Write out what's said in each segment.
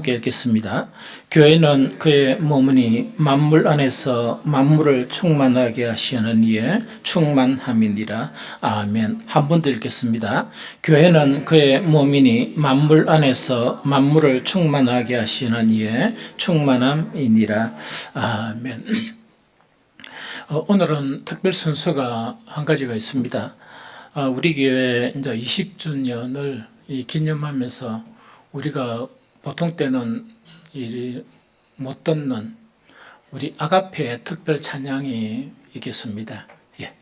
함께 읽겠습니다. 교회는 그의 몸이니 만물 안에서 만물을 충만하게 하시는 이의 충만함이니라. 아멘. 한 번 더 읽겠습니다. 교회는 그의 몸이니 만물 안에서 만물을 충만하게 하시는 이의 충만함이니라. 아멘. 오늘은 특별 순서가 한 가지가 있습니다. 우리 교회 이제 20주년을 기념하면서 우리가 보통 때는 못 듣는 우리 아가페 특별 찬양이 있겠습니다. 예.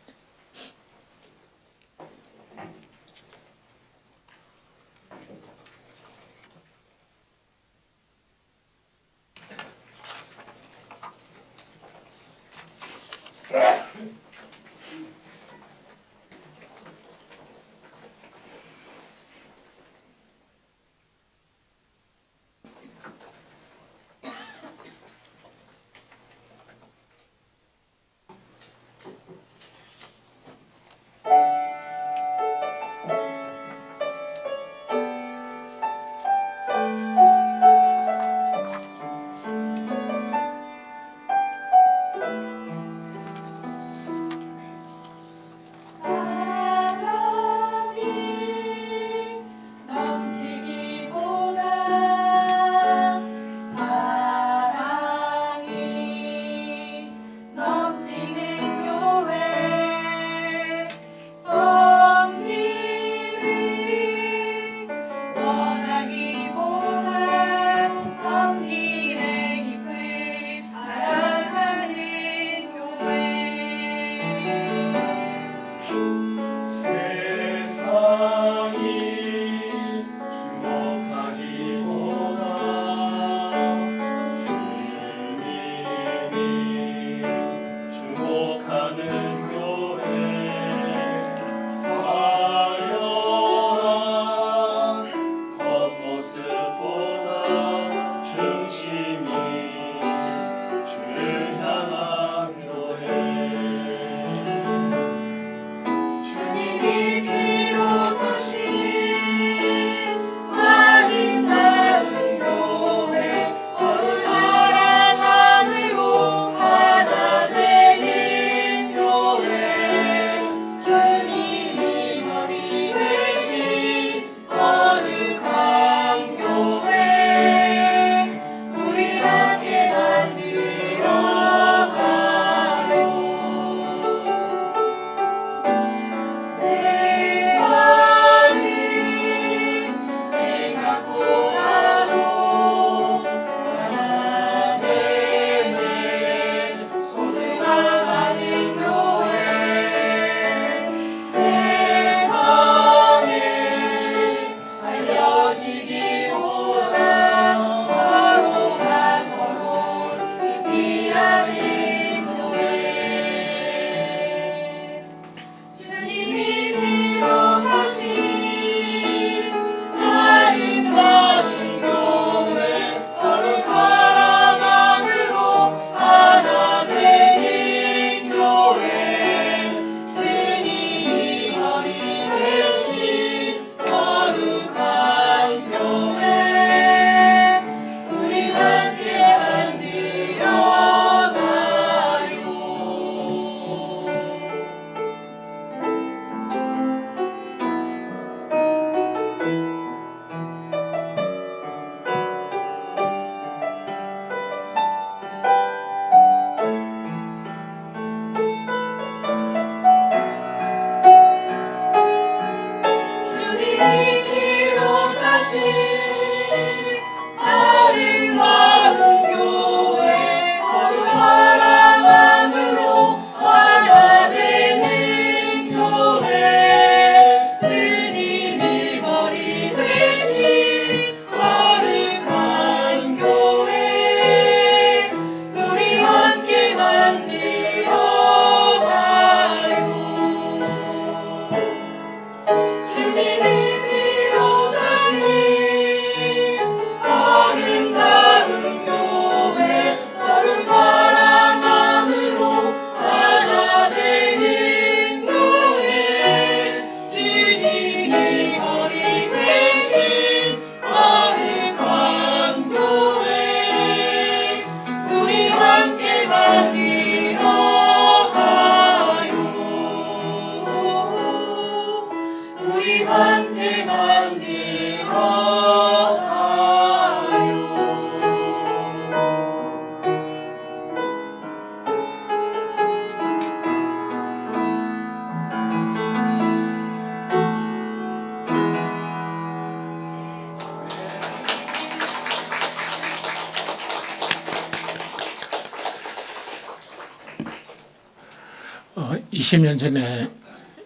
20년 전에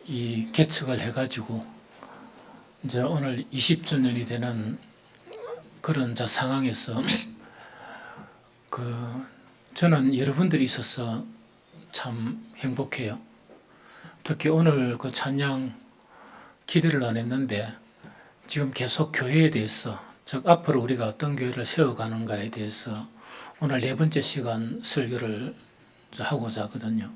이 개척을 해가지고 이제 오늘 20주년이 되는 그런 상황에서 저는 여러분들이 있어서 참 행복해요. 특히 오늘 그 찬양 기대를 안 했는데 지금 계속 교회에 대해서, 즉 앞으로 우리가 어떤 교회를 세워가는가에 대해서 오늘 4번째 시간 설교를 하고자 하거든요.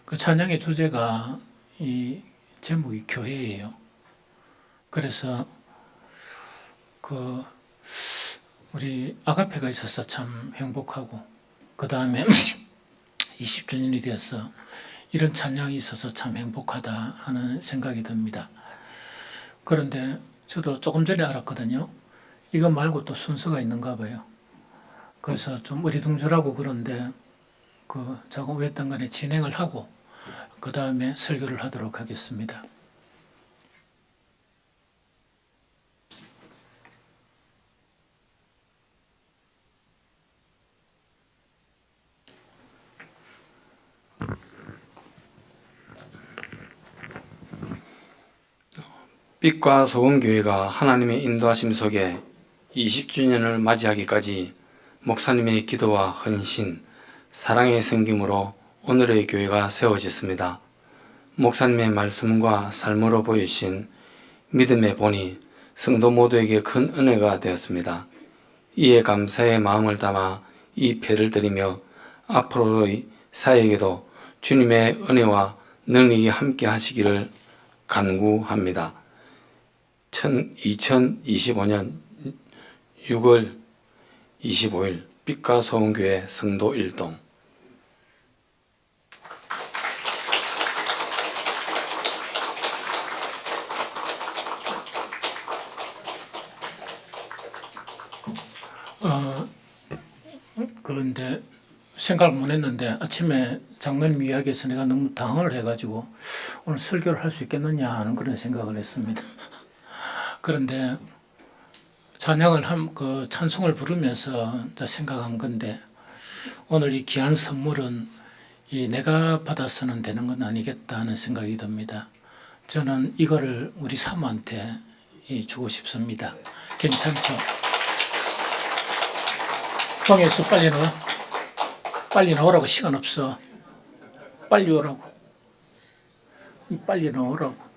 그 찬양의 주제가 이 제목이 교회예요. 그래서 우리 아가페가 있어서 참 행복하고, 그 다음에 20주년이 되어서 이런 찬양이 있어서 참 행복하다 하는 생각이 듭니다. 그런데 저도 조금 전에 알았거든요. 이거 말고 또 순서가 있는가 봐요. 그래서 좀 어리둥절하고 그런데 조금 어떤 간에 진행을 하고 그 다음에 설교를 하도록 하겠습니다. 빛과 소금 교회가 하나님의 인도하심 속에 20주년을 맞이하기까지 목사님의 기도와 헌신, 사랑의 섬김으로 오늘의 교회가 세워졌습니다. 목사님의 말씀과 삶으로 보이신 믿음의 본이 성도 모두에게 큰 은혜가 되었습니다. 이에 감사의 마음을 담아 이 패를 드리며 앞으로의 사역에도 주님의 은혜와 능력이 함께 하시기를 간구합니다. 2025년 6월 25일 빛과 소금교회 성도 1동. 그런데 생각을 못 했는데 아침에 장로님 이야기에서 내가 너무 당황을 해가지고 오늘 설교를 할 수 있겠느냐 하는 그런 생각을 했습니다. 그런데 찬양을 찬송을 부르면서 생각한 건데, 오늘 이 귀한 선물은 내가 받아서는 되는 건 아니겠다 하는 생각이 듭니다. 저는 이거를 우리 사모한테 주고 싶습니다. 괜찮죠? 방에서 빨리 나와. 빨리 나오라고. 시간 없어. 빨리 오라고. 빨리 나오라고.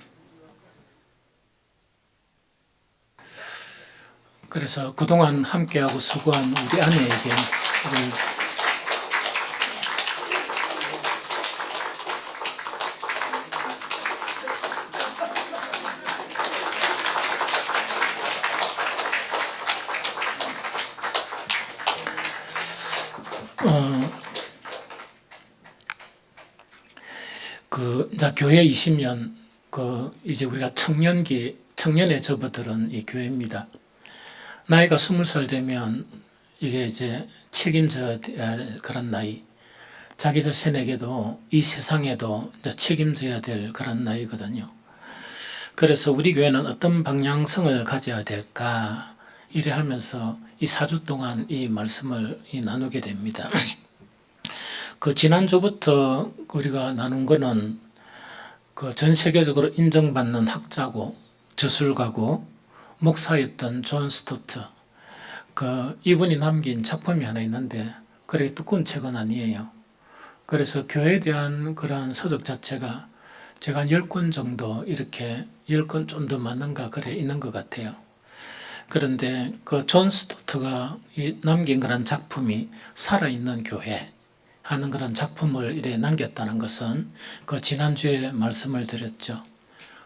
그래서 그동안 함께하고 수고한 우리 아내에게 이제 교회 20년, 이제 우리가 청년에 접어드는 이 교회입니다. 나이가 20살 되면 이게 이제 책임져야 될 그런 나이, 자기 자신에게도 이 세상에도 이제 책임져야 될 그런 나이거든요. 그래서 우리 교회는 어떤 방향성을 가져야 될까 이래 하면서 이 4주 동안 이 말씀을 나누게 됩니다. 지난주부터 우리가 나눈 거는 전 세계적으로 인정받는 학자고 저술가고 목사였던 존 스토트, 이분이 남긴 작품이 하나 있는데 그래 두꺼운 책은 아니에요. 그래서 교회에 대한 그런 서적 자체가 제가 한 10권 정도, 이렇게 10권 좀 더 맞는가 그래 있는 것 같아요. 그런데 존 스토트가 남긴 그런 작품이 살아있는 교회 하는 그런 작품을 이래 남겼다는 것은 지난주에 말씀을 드렸죠.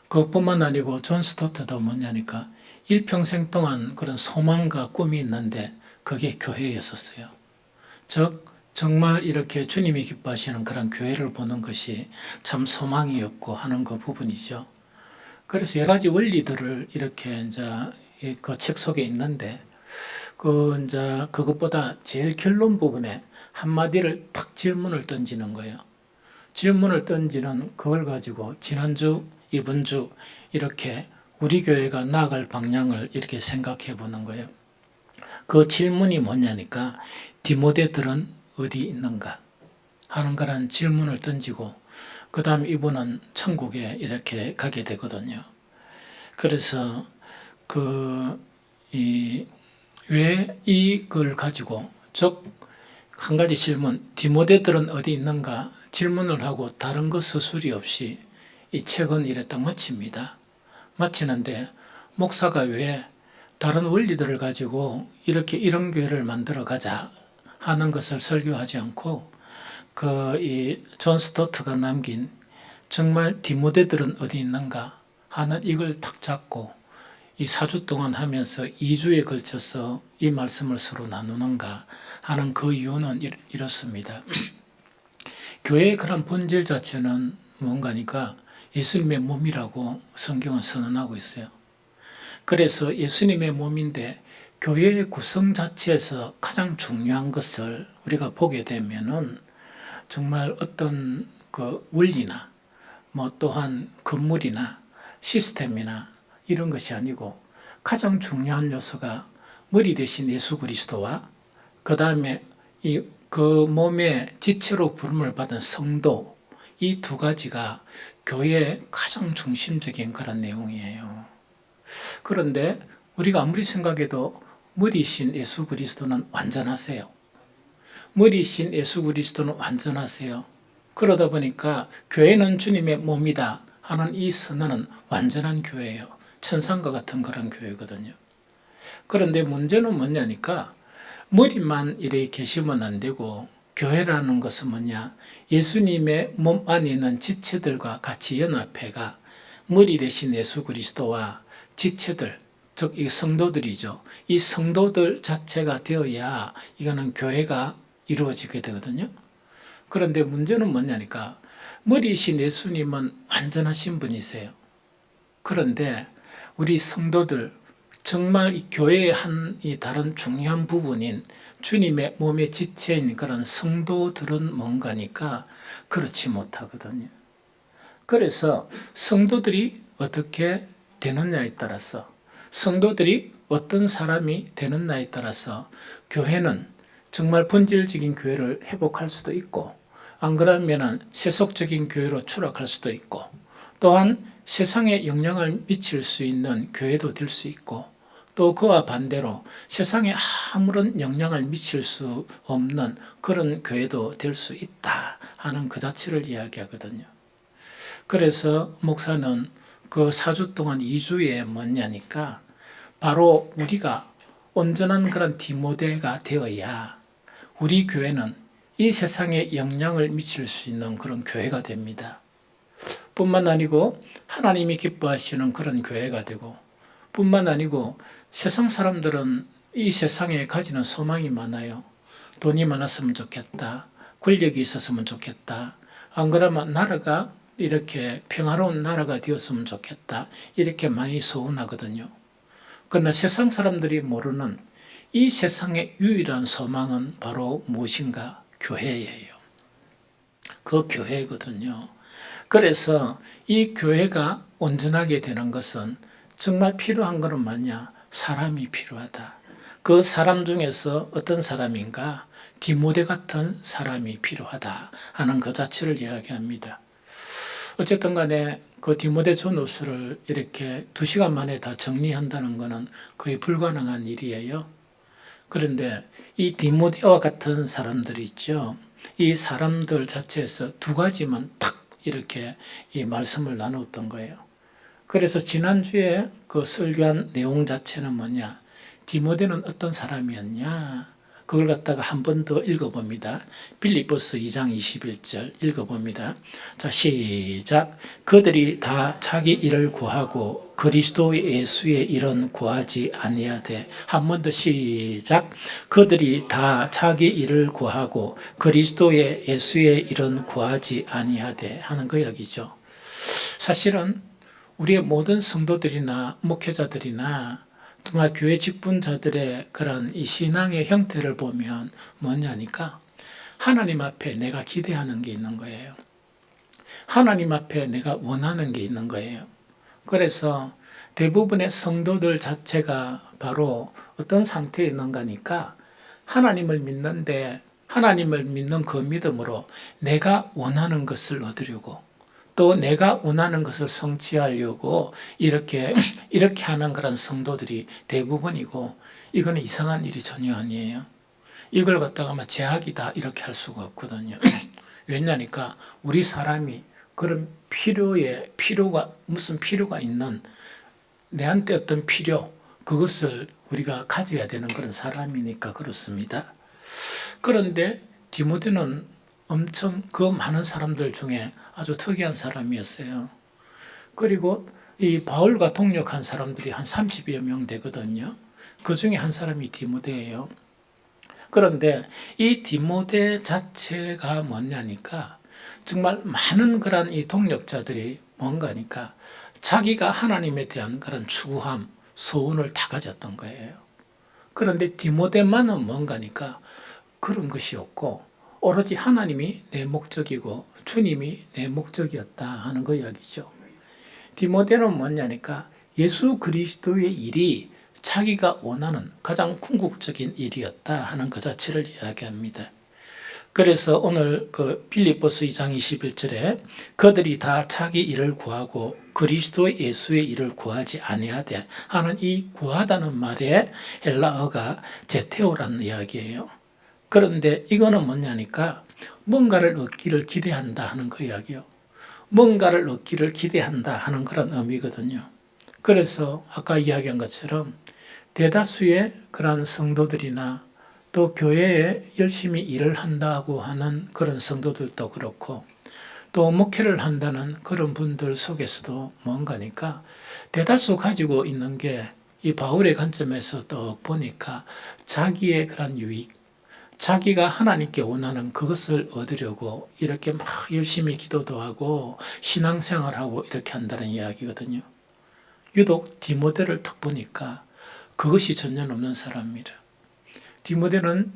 그것뿐만 아니고 존 스토트도 뭐냐니까 일평생 동안 그런 소망과 꿈이 있는데 그게 교회였었어요. 즉 정말 이렇게 주님이 기뻐하시는 그런 교회를 보는 것이 참 소망이었고 하는 그 부분이죠. 그래서 여러 가지 원리들을 이렇게 이제 그 책 속에 있는데 이제 그것보다 제일 결론 부분에 한마디를 탁 질문을 던지는 거예요. 질문을 던지는 그걸 가지고 지난주, 이번 주 이렇게 우리 교회가 나아갈 방향을 이렇게 생각해 보는 거예요. 그 질문이 뭐냐니까 디모데들은 어디 있는가 하는 그런 질문을 던지고 그 다음 이분은 천국에 이렇게 가게 되거든요. 그래서 왜 이걸 가지고, 즉 한 가지 질문, 디모데들은 어디 있는가 질문을 하고 다른 거 서술이 없이 이 책은 이래 딱 마칩니다. 마치는데 목사가 왜 다른 원리들을 가지고 이렇게 이런 교회를 만들어 가자 하는 것을 설교하지 않고 이 존 스토트가 남긴 정말 디모데들은 어디 있는가 하는 이걸 탁 잡고 이 4주 동안 하면서 2주에 걸쳐서 이 말씀을 서로 나누는가 하는 그 이유는 이렇습니다. 교회의 그런 본질 자체는 뭔가니까 예수님의 몸이라고 성경은 선언하고 있어요. 그래서 예수님의 몸인데 교회의 구성 자체에서 가장 중요한 것을 우리가 보게 되면은 정말 어떤 그 원리나 뭐 또한 건물이나 시스템이나 이런 것이 아니고 가장 중요한 요소가 머리 대신 예수 그리스도와 그 다음에 그 몸의 지체로 부름을 받은 성도, 이 두 가지가 교회의 가장 중심적인 그런 내용이에요. 그런데 우리가 아무리 생각해도 머리신 예수 그리스도는 완전하세요. 머리신 예수 그리스도는 완전하세요. 그러다 보니까 교회는 주님의 몸이다 하는 이 선언은 완전한 교회예요. 천상과 같은 그런 교회거든요. 그런데 문제는 뭐냐니까 머리만 이렇게 계시면 안 되고 교회라는 것은 뭐냐, 예수님의 몸 안에 있는 지체들과 같이 연합해가 머리 대신 예수 그리스도와 지체들, 즉 이 성도들이죠. 이 성도들 자체가 되어야 이거는 교회가 이루어지게 되거든요. 그런데 문제는 뭐냐니까 머리이신 예수님은 완전하신 분이세요. 그런데 우리 성도들, 정말 이 교회의 이 다른 중요한 부분인 주님의 몸의 지체인 그런 성도들은 뭔가니까 그렇지 못하거든요. 그래서 성도들이 어떻게 되느냐에 따라서, 성도들이 어떤 사람이 되느냐에 따라서 교회는 정말 본질적인 교회를 회복할 수도 있고, 안 그러면 세속적인 교회로 추락할 수도 있고, 또한 세상에 영향을 미칠 수 있는 교회도 될 수 있고, 또 그와 반대로 세상에 아무런 영향을 미칠 수 없는 그런 교회도 될 수 있다 하는 그 자체를 이야기하거든요. 그래서 목사는 그 4주 동안 2주에 뭐냐니까 바로 우리가 온전한 그런 디모데가 되어야 우리 교회는 이 세상에 영향을 미칠 수 있는 그런 교회가 됩니다. 뿐만 아니고 하나님이 기뻐하시는 그런 교회가 되고, 뿐만 아니고 세상 사람들은 이 세상에 가지는 소망이 많아요. 돈이 많았으면 좋겠다. 권력이 있었으면 좋겠다. 안 그러면 나라가 이렇게 평화로운 나라가 되었으면 좋겠다. 이렇게 많이 소원하거든요. 그러나 세상 사람들이 모르는 이 세상의 유일한 소망은 바로 무엇인가? 교회예요. 그 교회거든요. 그래서 이 교회가 온전하게 되는 것은 정말 필요한 것은 뭐냐? 사람이 필요하다. 그 사람 중에서 어떤 사람인가? 디모데 같은 사람이 필요하다 하는 그 자체를 이야기합니다. 어쨌든 간에 그 디모데 전후서를 이렇게 2시간 만에 다 정리한다는 것은 거의 불가능한 일이에요. 그런데 이 디모데와 같은 사람들이 있죠. 이 사람들 자체에서 2가지만 딱 이렇게 이 말씀을 나눴던 거예요. 그래서 지난주에 그 설교한 내용 자체는 뭐냐? 디모데는 어떤 사람이었냐? 그걸 갖다가 한 번 더 읽어봅니다. 빌립보서 2장 21절 읽어봅니다. 자, 시작. 그들이 다 자기 일을 구하고 그리스도 예수의 일은 구하지 아니하되. 한 번 더 시작. 그들이 다 자기 일을 구하고 그리스도의 예수의 일은 구하지 아니하되 하는 그 이야기죠. 사실은 우리의 모든 성도들이나 목회자들이나 정말 교회 직분자들의 그런 이 신앙의 형태를 보면 뭐냐니까 하나님 앞에 내가 기대하는 게 있는 거예요. 하나님 앞에 내가 원하는 게 있는 거예요. 그래서 대부분의 성도들 자체가 바로 어떤 상태에 있는가니까 하나님을 믿는데 하나님을 믿는 그 믿음으로 내가 원하는 것을 얻으려고, 또 내가 원하는 것을 성취하려고 이렇게 하는 그런 성도들이 대부분이고, 이거는 이상한 일이 전혀 아니에요. 이걸 갖다가 막 제약이다 이렇게 할 수가 없거든요. 왜냐니까 우리 사람이 그런 필요가 무슨 필요가 있는, 내한테 어떤 필요, 그것을 우리가 가져야 되는 그런 사람이니까 그렇습니다. 그런데 디모데는 엄청 그 많은 사람들 중에 아주 특이한 사람이었어요. 그리고 이 바울과 동역한 사람들이 한 30여 명 되거든요. 그 중에 한 사람이 디모데예요. 그런데 이 디모데 자체가 뭐냐니까 정말 많은 그런 이 동역자들이 뭔가니까 자기가 하나님에 대한 그런 추구함, 소원을 다 가졌던 거예요. 그런데 디모데만은 뭔가니까 그런 것이 없고 오로지 하나님이 내 목적이고 주님이 내 목적이었다 하는 거 이야기죠. 디모데는 뭐냐니까 예수 그리스도의 일이 자기가 원하는 가장 궁극적인 일이었다 하는 그 자체를 이야기합니다. 그래서 오늘 그 빌립보서 2장 21절에 그들이 다 자기 일을 구하고 그리스도 예수의 일을 구하지 아니하되 하는 이 구하다는 말에 헬라어가 제테오라는 이야기예요. 그런데 이거는 뭐냐니까 뭔가를 얻기를 기대한다 하는 그 이야기요. 뭔가를 얻기를 기대한다 하는 그런 의미거든요. 그래서 아까 이야기한 것처럼 대다수의 그런 성도들이나 또 교회에 열심히 일을 한다고 하는 그런 성도들도 그렇고 또 목회를 한다는 그런 분들 속에서도 뭔가니까 대다수 가지고 있는 게 이 바울의 관점에서 또 보니까 자기의 그런 유익, 자기가 하나님께 원하는 그것을 얻으려고 이렇게 막 열심히 기도도 하고 신앙생활하고 이렇게 한다는 이야기거든요. 유독 디모데를 딱 보니까 그것이 전혀 없는 사람입니다. 디모데는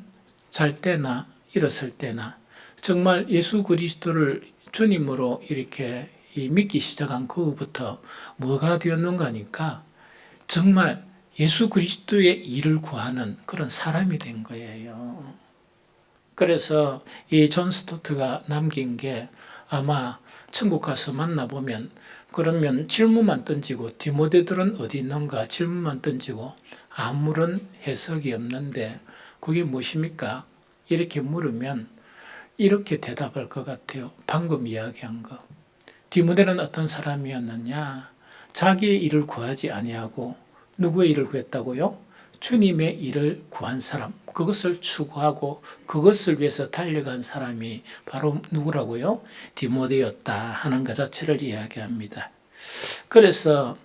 잘 때나 일었을 때나 정말 예수 그리스도를 주님으로 이렇게 믿기 시작한 그후부터 뭐가 되었는가 하니까 정말 예수 그리스도의 일을 구하는 그런 사람이 된 거예요. 그래서 이 존 스토트가 남긴 게 아마 천국 가서 만나보면 그러면 질문만 던지고 디모데들은 어디 있는가 질문만 던지고 아무런 해석이 없는데 그게 무엇입니까? 이렇게 물으면 이렇게 대답할 것 같아요. 방금 이야기한 거. 디모데는 어떤 사람이었느냐? 자기의 일을 구하지 아니하고 누구의 일을 구했다고요? 주님의 일을 구한 사람. 그것을 추구하고 그것을 위해서 달려간 사람이 바로 누구라고요? 디모데였다 하는 것 자체를 이야기합니다. 그래서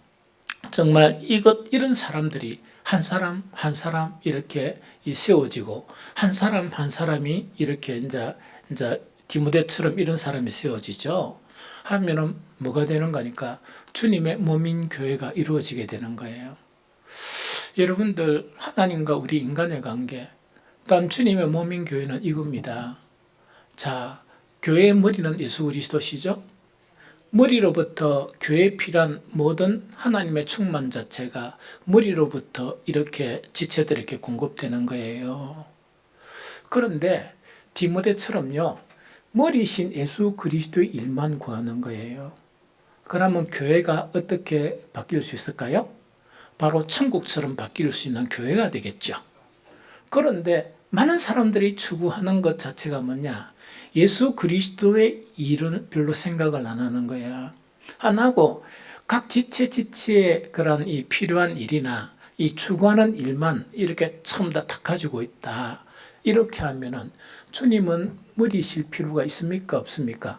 정말 이런 사람들이 한 사람 한 사람 이렇게 세워지고 한 사람 한 사람이 이렇게 이제 디모데처럼 이런 사람이 세워지죠. 하면은 뭐가 되는 거니까 주님의 몸인 교회가 이루어지게 되는 거예요. 여러분들 하나님과 우리 인간의 관계, 단 주님의 몸인 교회는 이겁니다. 자, 교회의 머리는 예수 그리스도시죠. 머리로부터 교회에 필요한 모든 하나님의 충만 자체가 머리로부터 이렇게 지체들에게 공급되는 거예요. 그런데 디모데처럼요, 머리신 예수 그리스도의 일만 구하는 거예요. 그러면 교회가 어떻게 바뀔 수 있을까요? 바로 천국처럼 바뀔 수 있는 교회가 되겠죠. 그런데 많은 사람들이 추구하는 것 자체가 뭐냐? 예수 그리스도의 일은 별로 생각을 안 하는 거야. 안 하고 각 지체의 그런 이 필요한 일이나 이 추구하는 일만 이렇게 전부 다 가지고 있다. 이렇게 하면은 주님은 머리실 필요가 있습니까? 없습니까?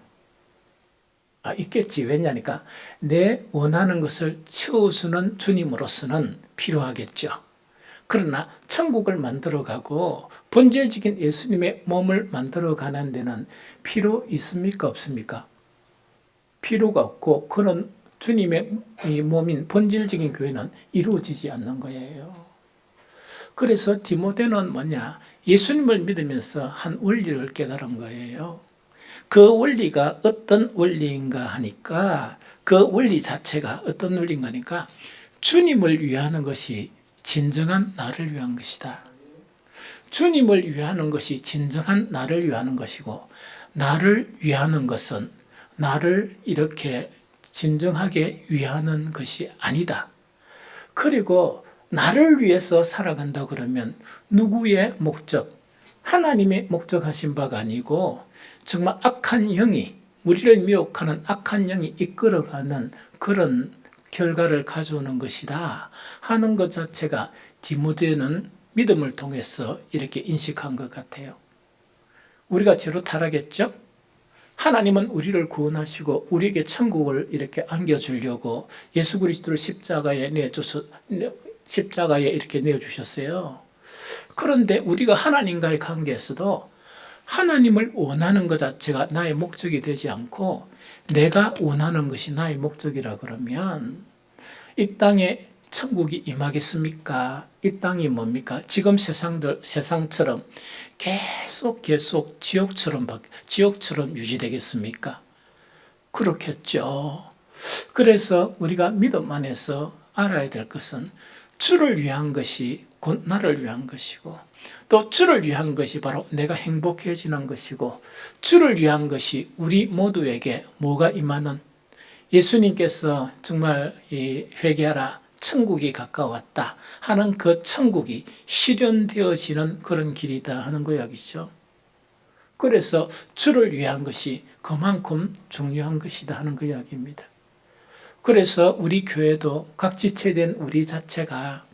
있겠지. 왜냐니까 내 원하는 것을 채워주는 주님으로서는 필요하겠죠. 그러나 천국을 만들어가고 본질적인 예수님의 몸을 만들어가는 데는 필요 있습니까? 없습니까? 필요가 없고 그런 주님의 이 몸인 본질적인 교회는 이루어지지 않는 거예요. 그래서 디모데는 뭐냐? 예수님을 믿으면서 한 원리를 깨달은 거예요. 그 원리가 어떤 원리인가 하니까 그 원리 자체가 어떤 원리인가 하니까 주님을 위하는 것이 진정한 나를 위한 것이다. 주님을 위하는 것이 진정한 나를 위하는 것이고 나를 위하는 것은 나를 이렇게 진정하게 위하는 것이 아니다. 그리고 나를 위해서 살아간다 그러면 누구의 목적? 하나님의 목적하신 바가 아니고 정말 악한 영이, 우리를 미혹하는 악한 영이 이끌어가는 그런 결과를 가져오는 것이다 하는 것 자체가 디모데는 믿음을 통해서 이렇게 인식한 것 같아요. 우리가 죄로 타락했죠? 하나님은 우리를 구원하시고 우리에게 천국을 이렇게 안겨주려고 예수 그리스도를 십자가에 이렇게 내어주셨어요. 그런데 우리가 하나님과의 관계에서도 하나님을 원하는 것 자체가 나의 목적이 되지 않고 내가 원하는 것이 나의 목적이라 그러면 이 땅에 천국이 임하겠습니까? 이 땅이 뭡니까? 지금 세상처럼 계속 지옥처럼 유지되겠습니까? 그렇겠죠. 그래서 우리가 믿음 안에서 알아야 될 것은 주를 위한 것이 곧 나를 위한 것이고 또 주를 위한 것이 바로 내가 행복해지는 것이고 주를 위한 것이 우리 모두에게 뭐가 임하는 예수님께서 정말 회개하라 천국이 가까웠다 하는 그 천국이 실현되어지는 그런 길이다 하는 거 이야기죠. 그래서 주를 위한 것이 그만큼 중요한 것이다 하는 그 이야기입니다. 그래서 우리 교회도 각 지체된 우리 자체가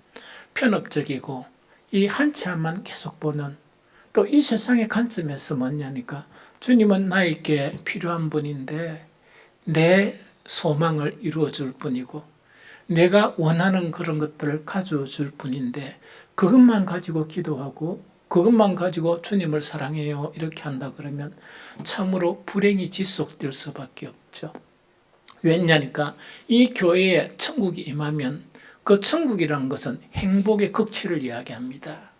편협적이고 이 한 치 앞만 계속 보는 또 이 세상의 관점에서 뭐냐니까 주님은 나에게 필요한 분인데 내 소망을 이루어 줄 뿐이고 내가 원하는 그런 것들을 가져어 줄 뿐인데 그것만 가지고 기도하고 그것만 가지고 주님을 사랑해요 이렇게 한다 그러면 참으로 불행이 지속될 수밖에 없죠. 왜냐니까 이 교회에 천국이 임하면 그 천국이라는 것은 행복의 극치를 이야기합니다.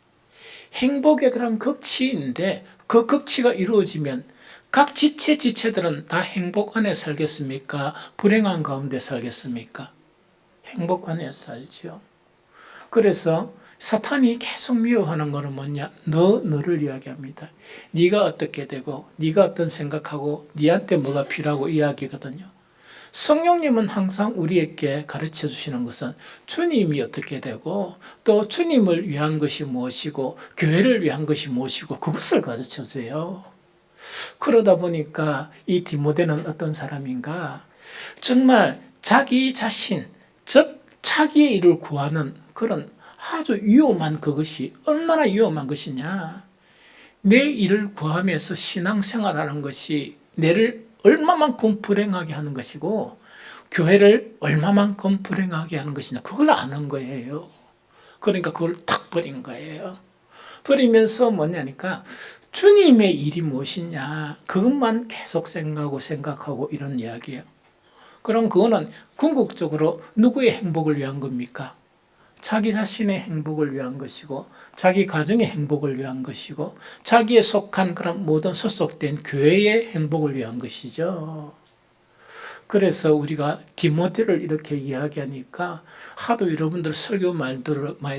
행복의 그런 극치인데 그 극치가 이루어지면 각 지체들은 다 행복 안에 살겠습니까? 불행한 가운데 살겠습니까? 행복 안에 살죠. 그래서 사탄이 계속 미워하는 것은 뭐냐? 너를 이야기합니다. 네가 어떻게 되고 네가 어떤 생각하고 네한테 뭐가 필요하고 이야기거든요. 성령님은 항상 우리에게 가르쳐 주시는 것은 주님이 어떻게 되고 또 주님을 위한 것이 무엇이고 교회를 위한 것이 무엇이고 그것을 가르쳐 줘요. 그러다 보니까 이 디모데는 어떤 사람인가? 정말 자기 자신, 즉 자기의 일을 구하는 그런 아주 위험한 그것이 얼마나 위험한 것이냐. 내 일을 구하면서 신앙생활하는 것이 내를 얼마만큼 불행하게 하는 것이고 교회를 얼마만큼 불행하게 하는 것이냐 그걸 아는 거예요. 그러니까 그걸 탁 버린 거예요. 버리면서 뭐냐니까 주님의 일이 무엇이냐 그것만 계속 생각하고 이런 이야기예요. 그럼 그거는 궁극적으로 누구의 행복을 위한 겁니까? 자기 자신의 행복을 위한 것이고 자기 가정의 행복을 위한 것이고 자기에 속한 그런 모든 소속된 교회의 행복을 위한 것이죠. 그래서 우리가 디모데를 이렇게 이야기하니까 하도 여러분들 설교 많이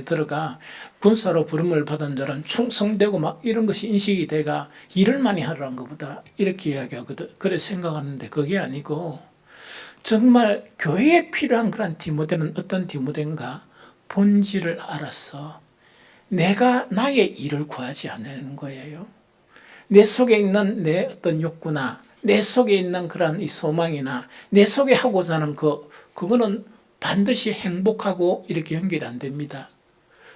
들어가 군사로 부름을 받은 자는 충성되고 막 이런 것이 인식이 돼가 일을 많이 하라는 것보다 이렇게 이야기하거든. 그래 생각하는데 그게 아니고 정말 교회에 필요한 그런 디모데는 어떤 디모데인가? 본질을 알았어. 내가 나의 일을 구하지 않는 거예요. 내 속에 있는 내 어떤 욕구나 내 속에 있는 그런 이 소망이나 내 속에 하고자 하는 그거는 반드시 행복하고 이렇게 연결이 안 됩니다.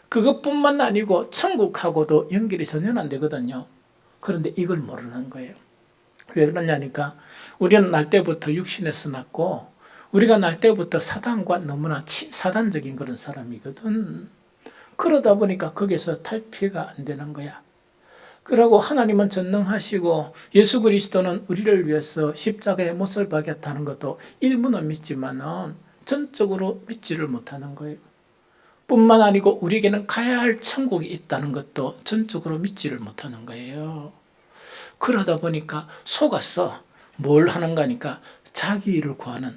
그것뿐만 아니고 천국하고도 연결이 전혀 안 되거든요. 그런데 이걸 모르는 거예요. 왜 그러냐니까 우리는 날 때부터 육신에서 났고 우리가 날 때부터 사단과 너무나 사단적인 그런 사람이거든. 그러다 보니까 거기서 탈피가 안 되는 거야. 그러고 하나님은 전능하시고 예수 그리스도는 우리를 위해서 십자가에 못을 박였다는 것도 일부는 믿지만은 전적으로 믿지를 못하는 거예요. 뿐만 아니고 우리에게는 가야 할 천국이 있다는 것도 전적으로 믿지를 못하는 거예요. 그러다 보니까 속았어. 뭘 하는가 하니까 자기 일을 구하는.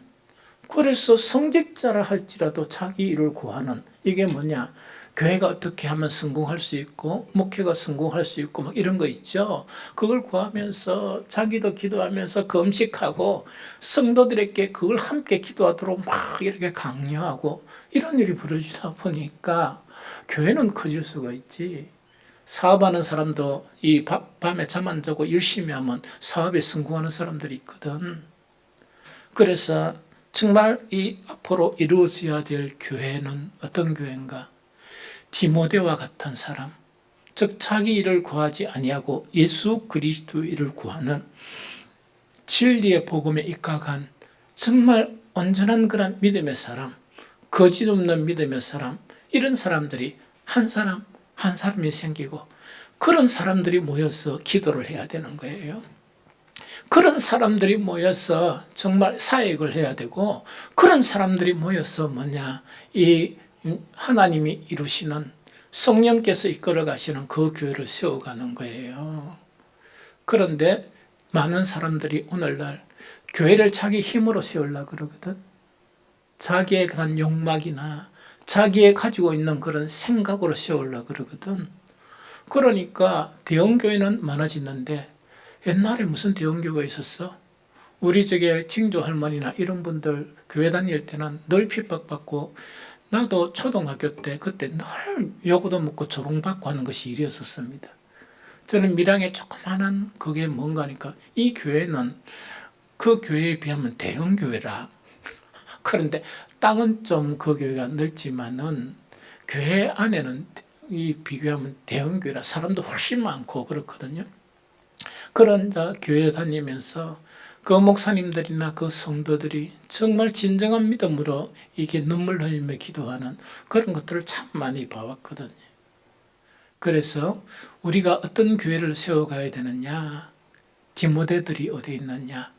그래서 성직자라 할지라도 자기 일을 구하는. 이게 뭐냐? 교회가 어떻게 하면 성공할 수 있고 목회가 성공할 수 있고 막 이런 거 있죠. 그걸 구하면서 자기도 기도하면서 금식하고 성도들에게 그걸 함께 기도하도록 막 이렇게 강요하고 이런 일이 벌어지다 보니까 교회는 커질 수가 있지. 사업하는 사람도 이 밤에 잠 안 자고 열심히 하면 사업에 성공하는 사람들이 있거든. 그래서 정말 이 앞으로 이루어져야 될 교회는 어떤 교회인가? 디모데와 같은 사람, 즉 자기 일을 구하지 아니하고 예수 그리스도 일을 구하는 진리의 복음에 입각한 정말 온전한 그런 믿음의 사람, 거짓 없는 믿음의 사람, 이런 사람들이 한 사람 한 사람이 생기고 그런 사람들이 모여서 기도를 해야 되는 거예요. 그런 사람들이 모여서 정말 사역을 해야 되고 그런 사람들이 모여서 이 하나님이 이루시는 성령께서 이끌어 가시는 그 교회를 세워가는 거예요. 그런데 많은 사람들이 오늘날 교회를 자기 힘으로 세우려고 그러거든. 자기의 그런 욕망이나 자기의 가지고 있는 그런 생각으로 세우려고 그러거든. 그러니까 대형교회는 많아지는데 옛날에 무슨 대형교회가 있었어? 우리 저게 징조 할머니나 이런 분들 교회 다닐 때는 늘 핍박받고 나도 초등학교 때 그때 늘 요구도 먹고 조롱받고 하는 것이 일이었었습니다. 저는 밀양에 조그마한 그게 뭔가 하니까 이 교회는 그 교회에 비하면 대형 교회라. 그런데 땅은 좀 그 교회가 넓지만은 교회 안에는 이 비교하면 대형 교회라 사람도 훨씬 많고 그렇거든요. 그런 교회 다니면서 그 목사님들이나 그 성도들이 정말 진정한 믿음으로 이게 눈물 흘리며 기도하는 그런 것들을 참 많이 봐왔거든요. 그래서 우리가 어떤 교회를 세워가야 되느냐, 디모데들이 어디 있느냐,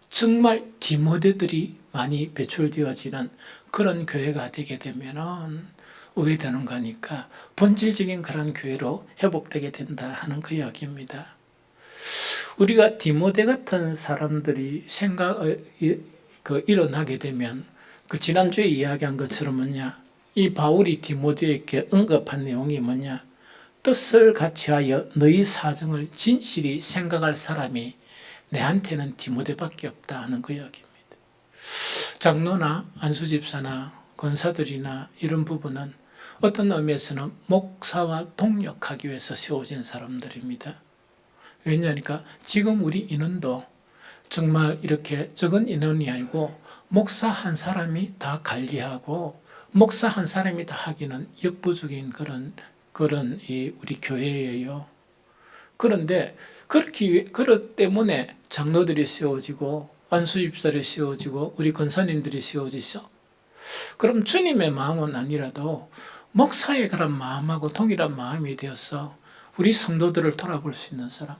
정말 디모데들이 많이 배출되어지는 그런 교회가 되게 되면은 우회되는 거니까 본질적인 그런 교회로 회복되게 된다 하는 그 이야기입니다. 우리가 디모데 같은 사람들이 일어나게 되면 그 지난주에 이야기한 것처럼 이 바울이 디모데에게 언급한 내용이 뜻을 같이하여 너희 사정을 진실히 생각할 사람이 내한테는 디모데밖에 없다 하는 그 이야기입니다. 장로나 안수집사나 권사들이나 이런 부분은 어떤 의미에서는 목사와 동력하기 위해서 세워진 사람들입니다. 왜냐하니까 지금 우리 인원도 정말 이렇게 적은 인원이 아니고 목사 한 사람이 다 관리하고 목사 한 사람이 다 하기는 역부족인 그런 우리 교회예요. 그런데 그렇기 때문에 장로들이 세워지고 안수집사들이 세워지고 우리 권사님들이 세워지죠. 그럼 주님의 마음은 아니라도 목사의 그런 마음하고 동일한 마음이 되어서 우리 성도들을 돌아볼 수 있는 사람,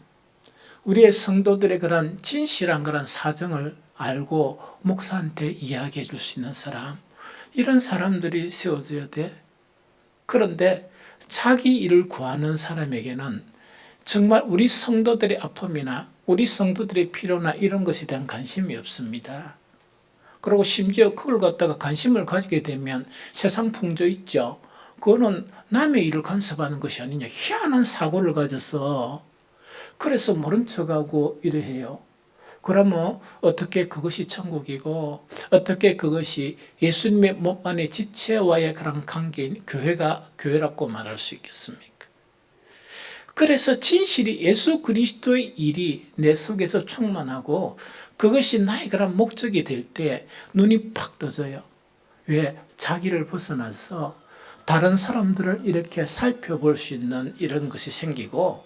우리의 성도들의 그런 진실한 그런 사정을 알고 목사한테 이야기해 줄 수 있는 사람, 이런 사람들이 세워져야 돼. 그런데 자기 일을 구하는 사람에게는 정말 우리 성도들의 아픔이나 우리 성도들의 필요나 이런 것에 대한 관심이 없습니다. 그리고 심지어 그걸 갖다가 관심을 가지게 되면 세상 풍조 있죠. 그거는 남의 일을 간섭하는 것이 아니냐. 희한한 사고를 가져서 그래서 모른 척하고 이래해요. 그러면 어떻게 그것이 천국이고 어떻게 그것이 예수님의 몸 안에 지체와의 그런 관계인 교회라고 말할 수 있겠습니까? 그래서 진실이 예수 그리스도의 일이 내 속에서 충만하고 그것이 나의 그런 목적이 될 때 눈이 팍 떠져요. 왜? 자기를 벗어나서 다른 사람들을 이렇게 살펴볼 수 있는 이런 것이 생기고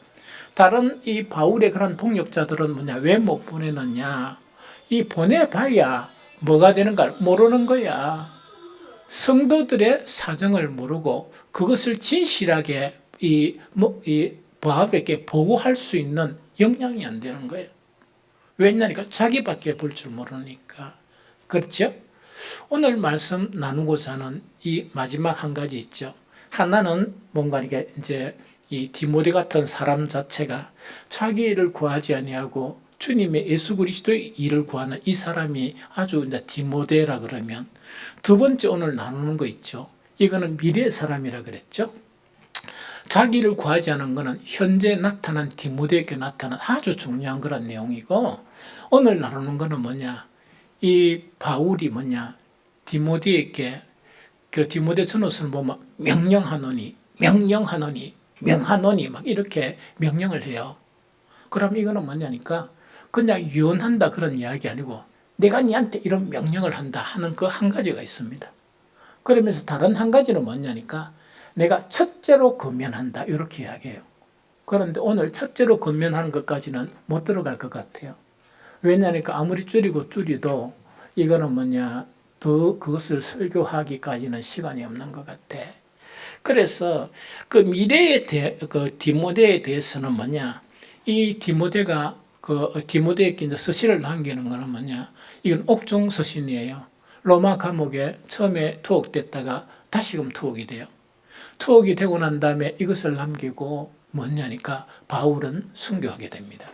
다른 이 바울의 그런 동역자들은 왜 못 보내느냐? 이 보내봐야 뭐가 되는가 모르는 거야. 성도들의 사정을 모르고 그것을 진실하게 이 바울에게 보고할 수 있는 역량이 안 되는 거예요. 왜냐니까 자기밖에 볼 줄 모르니까. 그렇죠? 오늘 말씀 나누고자 하는 이 마지막 한 가지 있죠. 하나는 뭔가 이제 이 디모데 같은 사람 자체가 자기 일을 구하지 아니하고 주님의 예수 그리스도의 일을 구하는 이 사람이 아주 이제 디모데라 그러면 두 번째 오늘 나누는 거 있죠. 이거는 미래의 사람이라 그랬죠. 자기를 구하지 않은 것은 현재 나타난 디모데에게 나타난 아주 중요한 그런 내용이고, 오늘 나누는 것은 뭐냐, 이 바울이 뭐냐, 디모데에게 그 디모데 전후서를 보면 명령하노니 막 이렇게 명령을 해요. 그럼 이거는 뭐냐니까 그냥 유언한다 그런 이야기 아니고 내가 니한테 이런 명령을 한다 하는 그 한 가지가 있습니다. 그러면서 다른 한 가지는 뭐냐니까 내가 첫째로 권면한다 이렇게 이야기해요. 그런데 오늘 첫째로 권면하는 것까지는 못 들어갈 것 같아요. 왜냐니까 아무리 줄여도 이거는 뭐냐 더 그것을 설교하기까지는 시간이 없는 것 같아. 그래서 그 미래에 그 디모데에 대해서는 뭐냐, 이 디모데가 그 디모데에게 이제 서신을 남기는 거는 뭐냐, 이건 옥중 서신이에요. 로마 감옥에 처음에 투옥됐다가 다시금 투옥이 돼요. 투옥이 되고 난 다음에 이것을 남기고 뭐냐니까 바울은 순교하게 됩니다.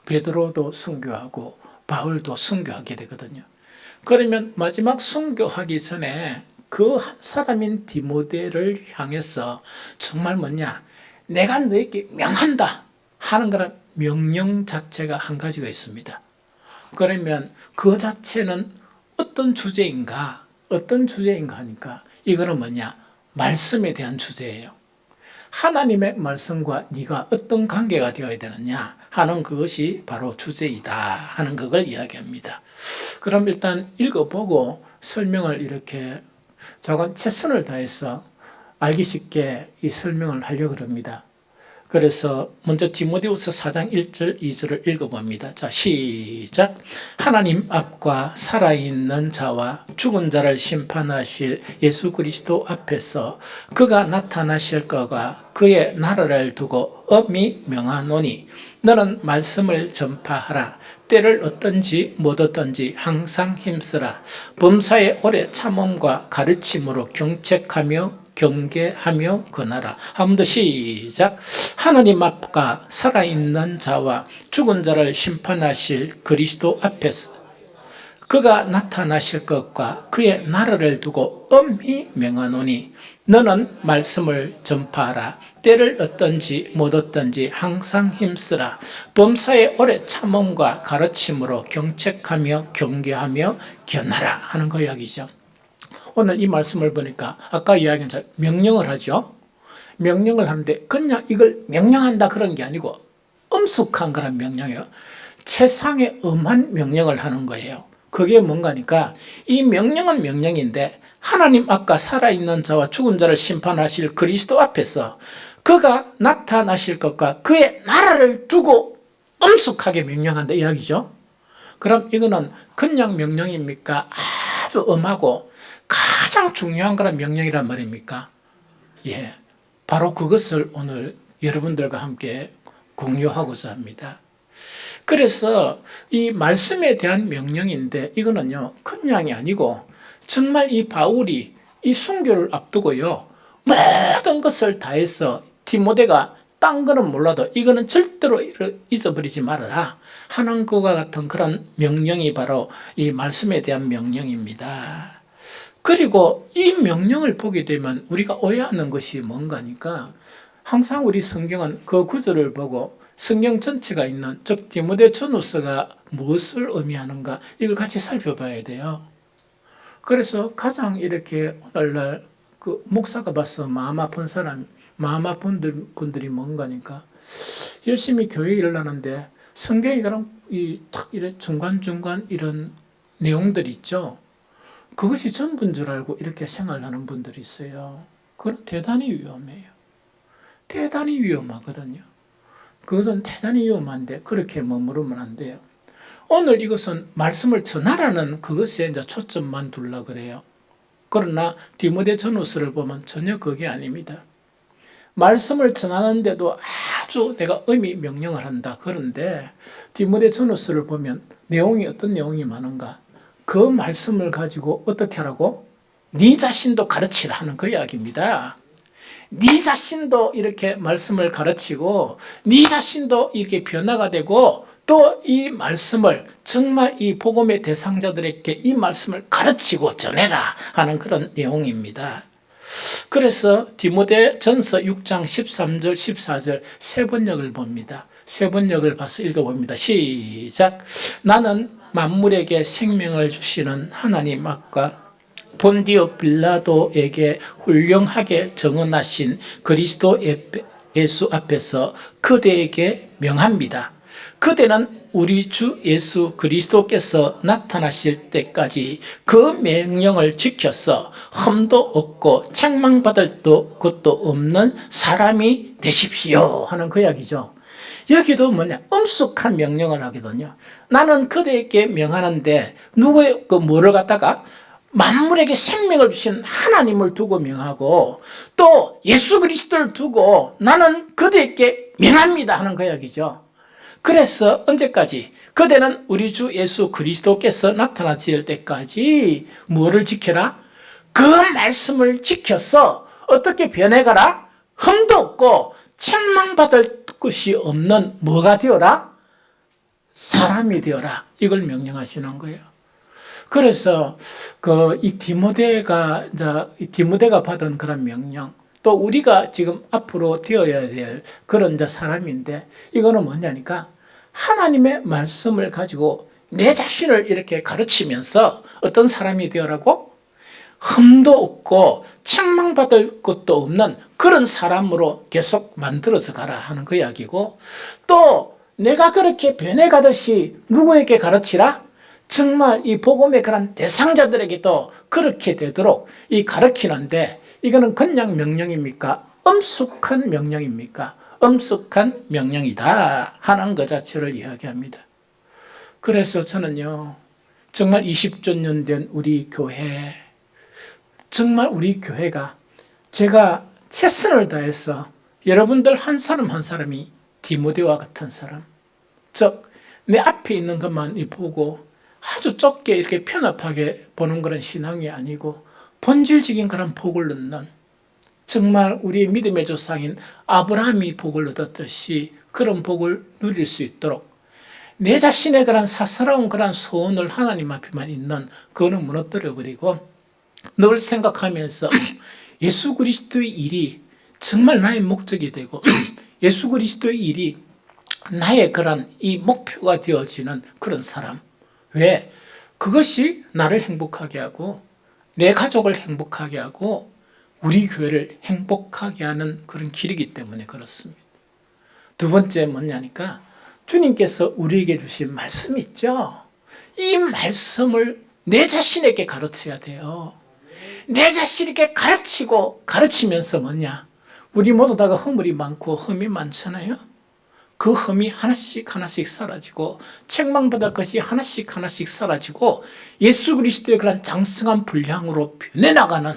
베드로도 순교하고 바울도 순교하게 되거든요. 그러면 마지막 순교하기 전에 그 한 사람인 디모데를 향해서 정말 뭐냐, 내가 너에게 명한다 하는 그런 명령 자체가 한 가지가 있습니다. 그러면 그 자체는 어떤 주제인가 하니까 이거는 뭐냐, 말씀에 대한 주제예요. 하나님의 말씀과 네가 어떤 관계가 되어야 되느냐 하는 그것이 바로 주제이다 하는 그걸 이야기합니다. 그럼 일단 읽어보고 설명을 이렇게 작은 최선을 다해서 알기 쉽게 이 설명을 하려고 합니다. 그래서 먼저 디모데후서 4장 1절 2절을 읽어봅니다. 자, 시작. 하나님 앞과 살아있는 자와 죽은 자를 심판하실 예수 그리스도 앞에서 그가 나타나실 것과 그의 나라를 두고 엄히 명하노니 너는 말씀을 전파하라. 때를 어떤지 못 어떤지 항상 힘쓰라. 범사에 오래 참음과 가르침으로 경책하며 경계하며 권하라. 한 번 더 시작. 하나님 앞과 살아있는 자와 죽은 자를 심판하실 그리스도 앞에서 그가 나타나실 것과 그의 나라를 두고 엄히 명하노니 너는 말씀을 전파하라. 때를 어떤지 못 어떤지 항상 힘쓰라. 범사에 오래 참음과 가르침으로 경책하며 경계하며 견하라 하는 그 이야기죠. 오늘 이 말씀을 보니까 아까 이야기한 명령을 하죠. 명령을 하는데 그냥 이걸 명령한다 그런 게 아니고 엄숙한 그런 명령이에요. 최상의 엄한 명령을 하는 거예요. 그게 뭔가니까 이 명령은 명령인데 하나님 앞과 살아있는 자와 죽은 자를 심판하실 그리스도 앞에서 그가 나타나실 것과 그의 나라를 두고 엄숙하게 명령한다 이야기죠. 그럼 이거는 그냥 명령입니까? 아주 엄하고 가장 중요한 그런 명령이란 말입니까? 예, 바로 그것을 오늘 여러분들과 함께 공유하고자 합니다. 그래서 이 말씀에 대한 명령인데 이거는요 그냥이 아니고 정말 이 바울이 이 순교를 앞두고요 모든 것을 다해서 디모데가 딴 거는 몰라도 이거는 절대로 잊어버리지 말아라 하는 것과 같은 그런 명령이 바로 이 말씀에 대한 명령입니다. 그리고 이 명령을 보게 되면 우리가 오해하는 것이 뭔가니까 항상 우리 성경은 그 구절을 보고 성경 전체가 있는 즉 디모데 전후서가 무엇을 의미하는가 이걸 같이 살펴봐야 돼요. 그래서 가장 이렇게 오늘날 그 목사가 봐서 마음 아픈 사람, 마음 아픈 분들이 뭔가니까 열심히 교회 일을 하는데 성경이 그런 탁 이런 중간중간 이런 내용들이 있죠. 그것이 전부인 줄 알고 이렇게 생활하는 분들이 있어요. 그건 대단히 위험해요. 대단히 위험하거든요. 그것은 대단히 위험한데 그렇게 머무르면 안 돼요. 오늘 이것은 말씀을 전하라는 그것에 이제 초점만 둘라 그래요. 그러나 디모데 전후서를 보면 전혀 그게 아닙니다. 말씀을 전하는데도 아주 내가 의미 명령을 한다. 그런데 디모데 전후서를 보면 내용이 어떤 내용이 많은가? 그 말씀을 가지고 어떻게 하라고? 네 자신도 가르치라 하는 그 이야기입니다. 네 자신도 이렇게 말씀을 가르치고 네 자신도 이렇게 변화가 되고 또 이 말씀을 정말 이 복음의 대상자들에게 이 말씀을 가르치고 전해라 하는 그런 내용입니다. 그래서 디모데전서 6장 13절 14절 세 번역을 봅니다. 세 번역을 봐서 읽어봅니다. 시작. 나는 만물에게 생명을 주시는 하나님 앞과 본디오 빌라도에게 훌륭하게 정언하신 그리스도 예수 앞에서 그대에게 명합니다. 그대는 우리 주 예수 그리스도께서 나타나실 때까지 그 명령을 지켜서 흠도 없고 책망받을 것도 없는 사람이 되십시오 하는 그 이야기죠. 여기도 뭐냐, 엄숙한 명령을 하거든요. 나는 그대에게 명하는데 누구의 뭐를 갖다가 만물에게 생명을 주신 하나님을 두고 명하고 또 예수 그리스도를 두고 나는 그대에게 명합니다 하는 그 이야기죠. 그래서 언제까지? 그대는 우리 주 예수 그리스도께서 나타나실 때까지 뭐를 지켜라? 그 말씀을 지켜서 어떻게 변해가라? 흠도 없고 책망받을 것이 없는 뭐가 되어라? 사람이 되어라. 이걸 명령하시는 거예요. 그래서 이 디모데가 받은 그런 명령, 또 우리가 지금 앞으로 되어야 될 그런 사람인데, 이거는 뭐냐니까 하나님의 말씀을 가지고 내 자신을 이렇게 가르치면서 어떤 사람이 되어라고? 흠도 없고 책망받을 것도 없는 그런 사람으로 계속 만들어서 가라 하는 그 이야기고, 또 내가 그렇게 변해가듯이 누구에게 가르치라? 정말 이 복음의 그런 대상자들에게도 그렇게 되도록 이 가르치는데, 이거는 그냥 명령입니까? 엄숙한 명령입니까? 엄숙한 명령이다 하는 것 자체를 이야기합니다. 그래서 저는요, 정말 20주년 된 우리 교회, 정말 우리 교회가 제가 최선을 다해서 여러분들 한 사람 한 사람이 디모데와 같은 사람, 즉 내 앞에 있는 것만 보고 아주 좁게 이렇게 편협하게 보는 그런 신앙이 아니고 본질적인 그런 복을 얻는, 정말 우리의 믿음의 조상인 아브라함이 복을 얻었듯이 그런 복을 누릴 수 있도록 내 자신의 그런 사사로운 그런 소원을 하나님 앞에만 있는 그거는 무너뜨려버리고 늘 생각하면서 예수 그리스도의 일이 정말 나의 목적이 되고 예수 그리스도의 일이 나의 그런 이 목표가 되어지는 그런 사람. 왜? 그것이 나를 행복하게 하고 내 가족을 행복하게 하고 우리 교회를 행복하게 하는 그런 길이기 때문에 그렇습니다. 두 번째 뭐냐니까 주님께서 우리에게 주신 말씀 있죠. 이 말씀을 내 자신에게 가르쳐야 돼요. 내 자신에게 가르치고 가르치면서 뭐냐, 우리 모두 다가 허물이 많고 흠이 많잖아요. 그 흠이 하나씩 하나씩 사라지고 책망받을 것이 하나씩 하나씩 사라지고 예수 그리스도의 그런 장성한 분량으로 변해나가는,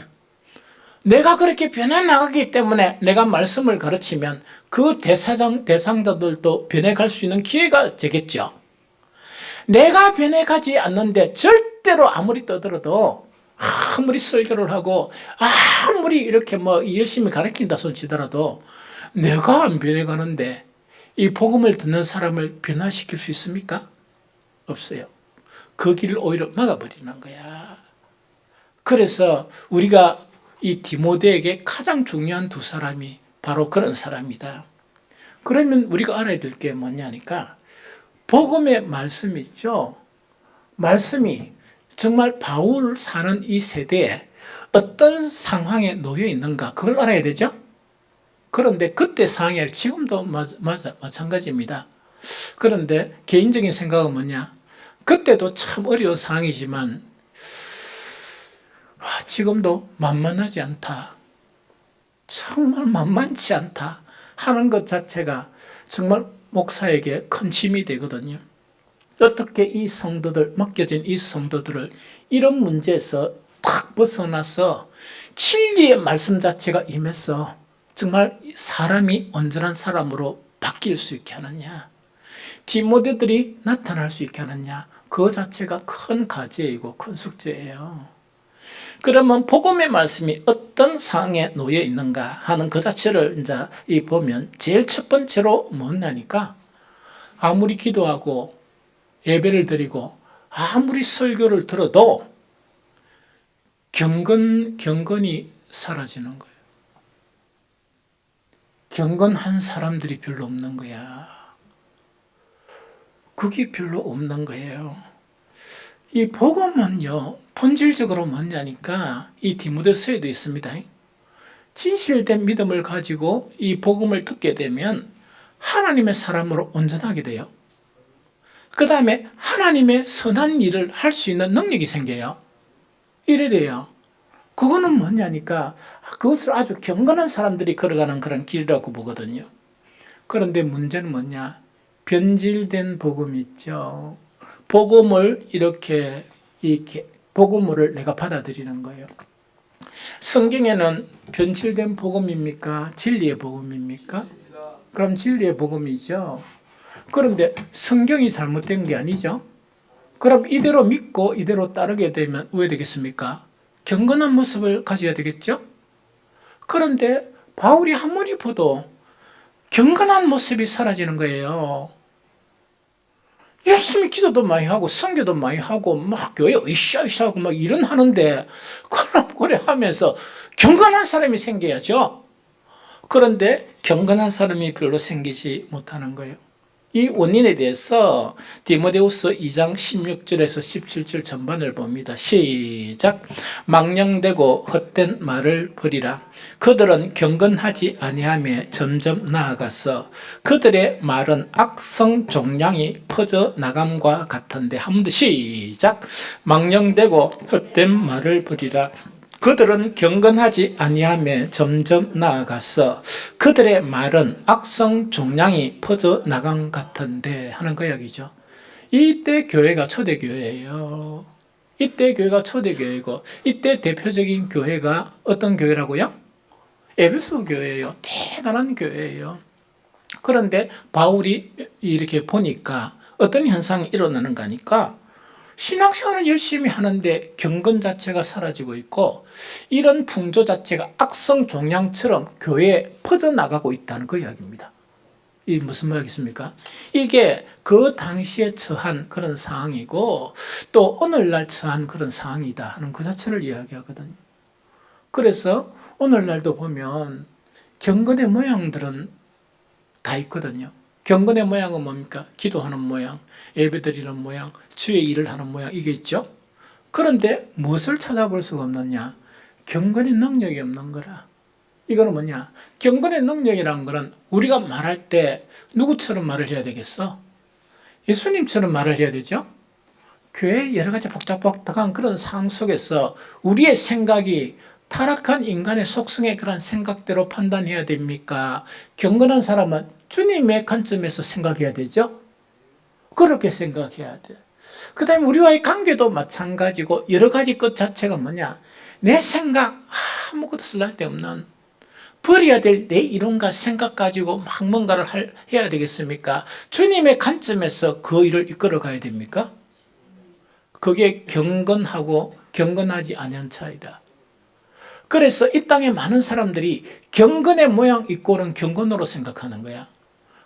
내가 그렇게 변해나가기 때문에 내가 말씀을 가르치면 그 대상자들도 변해갈 수 있는 기회가 되겠죠. 내가 변해가지 않는데 절대로 아무리 떠들어도, 아무리 설교를 하고 아무리 이렇게 열심히 가르친다 손치더라도 내가 안 변해가는데 이 복음을 듣는 사람을 변화시킬 수 있습니까? 없어요. 그 길을 오히려 막아버리는 거야. 그래서 우리가 이 디모데에게 가장 중요한 두 사람이 바로 그런 사람이다. 그러면 우리가 알아야 될 게 뭐냐니까 복음의 말씀 있죠. 말씀이 정말 바울 사는 이 세대에 어떤 상황에 놓여 있는가, 그걸 알아야 되죠. 그런데 그때 상황이 지금도 마찬가지입니다. 그런데 개인적인 생각은 뭐냐, 그때도 참 어려운 상황이지만 지금도 만만하지 않다, 정말 만만치 않다 하는 것 자체가 정말 목사에게 큰 힘이 되거든요. 어떻게 이 성도들, 맡겨진 이 성도들을 이런 문제에서 탁 벗어나서 진리의 말씀 자체가 임해서 정말 사람이 온전한 사람으로 바뀔 수 있게 하느냐, 디모데들이 나타날 수 있게 하느냐, 그 자체가 큰 과제이고 큰 숙제예요. 그러면 복음의 말씀이 어떤 상황에 놓여 있는가 하는 그 자체를 이제 보면 제일 첫 번째로 뭐냐니까 아무리 기도하고 예배를 드리고 아무리 설교를 들어도 경건이 사라지는 거예요. 경건한 사람들이 별로 없는 거야. 그게 별로 없는 거예요. 이 복음은요, 본질적으로 뭐냐니까 이 디모데서에도 있습니다. 진실된 믿음을 가지고 이 복음을 듣게 되면 하나님의 사람으로 온전하게 돼요. 그 다음에 하나님의 선한 일을 할 수 있는 능력이 생겨요. 이래 돼요. 그거는 뭐냐니까 그것을 아주 경건한 사람들이 걸어가는 그런 길이라고 보거든요. 그런데 문제는 뭐냐? 변질된 복음 있죠. 복음을 이렇게 복음을 내가 받아들이는 거예요. 성경에는 변질된 복음입니까? 진리의 복음입니까? 그럼 진리의 복음이죠. 그런데 성경이 잘못된 게 아니죠. 그럼 이대로 믿고 이대로 따르게 되면 왜 되겠습니까? 경건한 모습을 가져야 되겠죠? 그런데 바울이 아무리 봐도 경건한 모습이 사라지는 거예요. 열심히 기도도 많이 하고 선교도 많이 하고 막 교회 으쌰으쌰 하고 막 이런 하는데 그래 하면서 경건한 사람이 생겨야죠. 그런데 경건한 사람이 별로 생기지 못하는 거예요. 이 원인에 대해서 디모데후서 2장 16절에서 17절 전반을 봅니다. 시작. 망령되고 헛된 말을 버리라. 그들은 경건하지 아니하며 점점 나아가서 그들의 말은 악성 종양이 퍼져 나감과 같은데 한 번 더 시작. 망령되고 헛된 말을 버리라. 그들은 경건하지 아니하며 점점 나아가서 그들의 말은 악성 종양이 퍼져 나간 같은데 하는 그 이야기죠. 이때 교회가 초대교회예요. 이때 교회가 초대교회고 이때 대표적인 교회가 어떤 교회라고요? 에베소 교회예요. 대단한 교회예요. 그런데 바울이 이렇게 보니까 어떤 현상이 일어나는가 하니까 신앙생활은 열심히 하는데 경건 자체가 사라지고 있고 이런 풍조 자체가 악성 종양처럼 교회에 퍼져나가고 있다는 그 이야기입니다. 이 무슨 말이겠습니까? 이게 그 당시에 처한 그런 상황이고 또 오늘날 처한 그런 상황이다 하는 그 자체를 이야기하거든요. 그래서 오늘날도 보면 경건의 모양들은 다 있거든요. 경건의 모양은 뭡니까? 기도하는 모양, 예배드리는 모양, 주의 일을 하는 모양 이게 있죠. 그런데 무엇을 찾아볼 수가 없느냐? 경건의 능력이 없는 거라. 이거는 뭐냐? 경건의 능력이라는 거는 우리가 말할 때 누구처럼 말을 해야 되겠어? 예수님처럼 말을 해야 되죠. 교회 여러 가지 복잡복잡한 그런 상황 속에서 우리의 생각이 타락한 인간의 속성의 그런 생각대로 판단해야 됩니까? 경건한 사람은 주님의 관점에서 생각해야 되죠? 그렇게 생각해야 돼. 그 다음에 우리와의 관계도 마찬가지고 여러 가지 것 자체가 뭐냐? 내 생각 아무것도 쓸데없는 버려야 될 내 이론과 생각 가지고 막 뭔가를 해야 되겠습니까? 주님의 관점에서 그 일을 이끌어 가야 됩니까? 그게 경건하고 경건하지 않은 차이다. 그래서 이 땅에 많은 사람들이 경건의 모양 이꼴은 경건으로 생각하는 거야.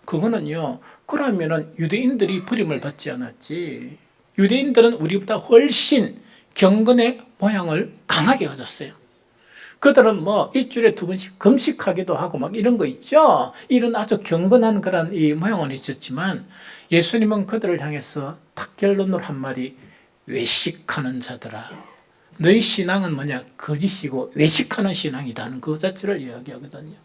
그거는요, 그러면은 유대인들이 버림을 받지 않았지. 유대인들은 우리보다 훨씬 경건의 모양을 강하게 가졌어요. 그들은 뭐 일주일에 2번씩 금식하기도 하고 막 이런 거 있죠. 이런 아주 경건한 그런 이 모양은 있었지만 예수님은 그들을 향해서 딱 결론으로 한마디, 외식하는 자들아. 너희 신앙은 뭐냐? 거짓이고 외식하는 신앙이라는 그 자체를 이야기하거든요.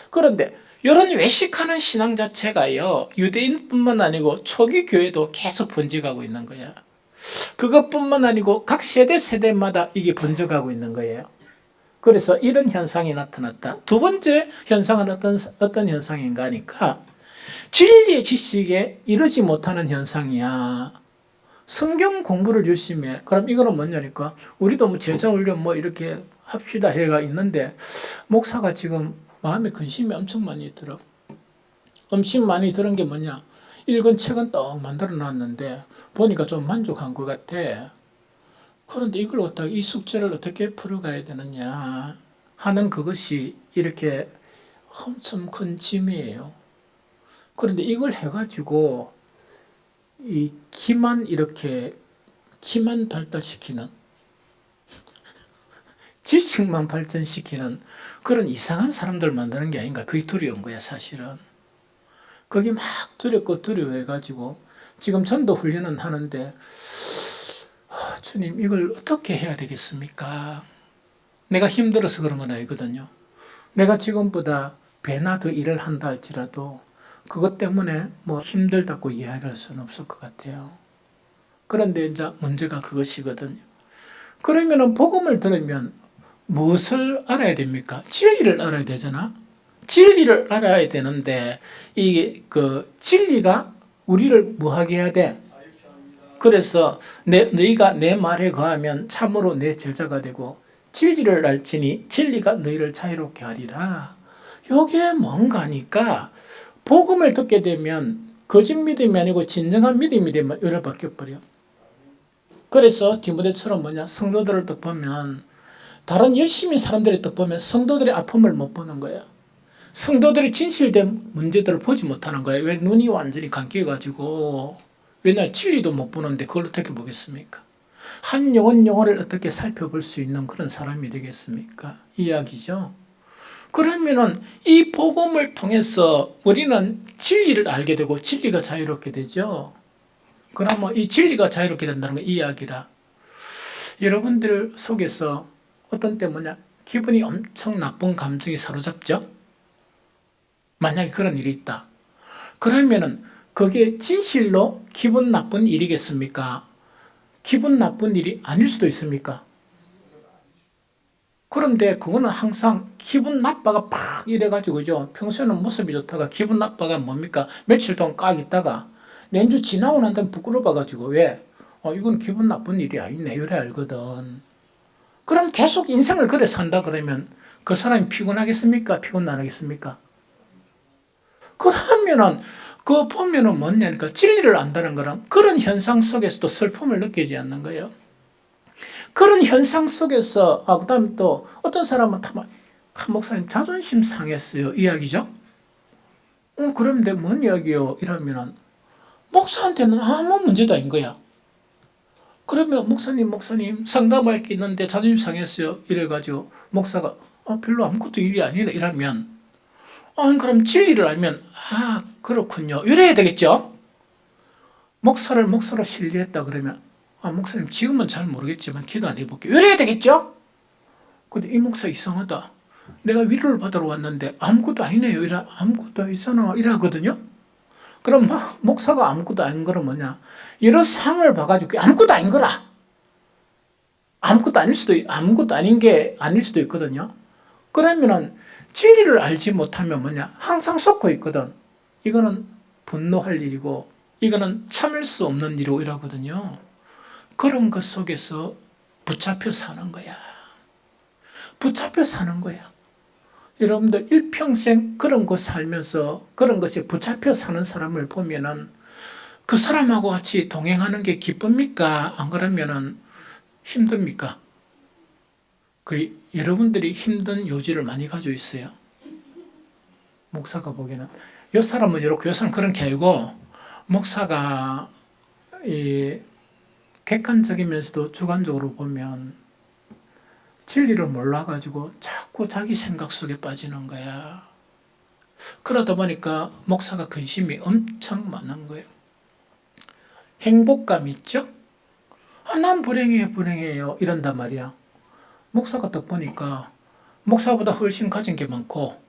그런데 이런 외식하는 신앙 자체가요, 유대인뿐만 아니고 초기 교회도 계속 번져가고 있는 거야. 그것뿐만 아니고 각 세대마다 이게 번져가고 있는 거예요. 그래서 이런 현상이 나타났다. 두 번째 현상은 어떤 현상인가 하니까 진리의 지식에 이르지 못하는 현상이야. 성경 공부를 열심히 해. 그럼 이거는 뭐냐니까 우리도 뭐 제자 훈련 뭐 이렇게 합시다 해가 있는데 목사가 지금 마음에 근심이 엄청 많이 들어. 엄청 많이 들은 게 뭐냐? 읽은 책은 떡 만들어 놨는데 보니까 좀 만족한 것 같아. 그런데 이걸 어떻게, 이 숙제를 어떻게 풀어가야 되느냐 하는 그것이 이렇게 엄청 큰 짐이에요. 그런데 이걸 해가지고 이 기만 발달시키는, 지식만 발전시키는 그런 이상한 사람들 만드는 게 아닌가. 그게 두려운 거야, 사실은. 그게 막 두렵고 두려워해가지고 지금 전도 훈련은 하는데, 주님, 이걸 어떻게 해야 되겠습니까? 내가 힘들어서 그런 건 아니거든요. 내가 지금보다 배나 더 일을 한다 할지라도 그것 때문에 뭐 힘들다고 이야기할 수는 없을 것 같아요. 그런데 이제 문제가 그것이거든요. 그러면은 복음을 들으면 무엇을 알아야 됩니까? 진리를 알아야 되잖아. 진리를 알아야 되는데 이게 그 진리가 우리를 뭐하게 해야 돼? 그래서 너희가 내 말에 거하면 참으로 내 제자가 되고 진리를 알지니 진리가 너희를 자유롭게 하리라. 이게 뭔가니까 복음을 듣게 되면 거짓 믿음이 아니고 진정한 믿음이 되면 열을 바뀌어버려. 그래서 디모데처럼 성도들을 딱 보면, 다른 열심히 사람들을 딱 보면 성도들의 아픔을 못 보는 거야. 성도들의 진실된 문제들을 보지 못하는 거야. 왜? 눈이 완전히 감겨가지고. 왜냐? 진리도 못 보는데 그걸 어떻게 보겠습니까? 한 영혼을 어떻게 살펴볼 수 있는 그런 사람이 되겠습니까? 이야기죠. 그러면은 이 복음을 통해서 우리는 진리를 알게 되고 진리가 자유롭게 되죠. 그러면 이 진리가 자유롭게 된다는 건 이 이야기라. 여러분들 속에서 어떤 때 기분이 엄청 나쁜 감정이 사로잡죠? 만약에 그런 일이 있다. 그러면은 그게 진실로 기분 나쁜 일이겠습니까? 기분 나쁜 일이 아닐 수도 있습니까? 그런데 그거는 항상 기분 나빠가 팍 이래가지고, 그죠? 평소에는 모습이 좋다가 기분 나빠가 뭡니까? 며칠 동안 깍 있다가 렌즈 지나고 난 다음에 부끄러워가지고, 왜? 이건 기분 나쁜 일이 아니네. 이래 알거든. 그럼 계속 인생을 그래 산다 그러면 그 사람이 피곤하겠습니까? 피곤 안 하겠습니까? 그러면은 그 보면은 뭐냐니까 진리를 안다는 거랑 그런 현상 속에서도 슬픔을 느끼지 않는 거예요. 그런 현상 속에서 그다음에 또 어떤 사람은 목사님 자존심 상했어요 이야기죠. 그런데 뭔 이야기요? 이러면은 목사한테는 아무 문제도 아닌 거야. 그러면 목사님 상담할 게 있는데 자존심 상했어요. 이래가지고 목사가 별로 아무것도 일이 아니라 이러면 그럼 진리를 알면 그렇군요. 이래야 되겠죠. 목사로 신뢰했다 그러면 목사님 지금은 잘 모르겠지만 기도 안 해볼게요. 이래야 되겠죠. 근데 이 목사 이상하다. 내가 위로를 받으러 왔는데 아무것도 아니네요. 아무것도 있잖아. 이러거든요. 그럼 목사가 아무것도 아닌 거는 뭐냐? 여러 상을 봐가지고 아무것도 아닌 거라. 아무것도 아닌 게 아닐 수도 있거든요. 그러면은 진리를 알지 못하면 항상 썩고 있거든. 이거는 분노할 일이고 이거는 참을 수 없는 일이고 이러거든요. 그런 것 속에서 붙잡혀 사는 거야. 붙잡혀 사는 거야. 여러분들 일평생 그런 거 살면서 그런 것에 붙잡혀 사는 사람을 보면은 그 사람하고 같이 동행하는 게 기쁩니까? 안 그러면은 힘듭니까? 여러분들이 힘든 요지를 많이 가지고 있어요. 목사가 보기에는 이 사람은 이렇고 이 사람은 그런 게 아니고 목사가 객관적이면서도 주관적으로 보면 진리를 몰라가지고 자꾸 자기 생각 속에 빠지는 거야. 그러다 보니까 목사가 근심이 엄청 많은 거예요. 행복감 있죠? 난 불행해요. 이런단 말이야. 목사가 딱 보니까 목사보다 훨씬 가진 게 많고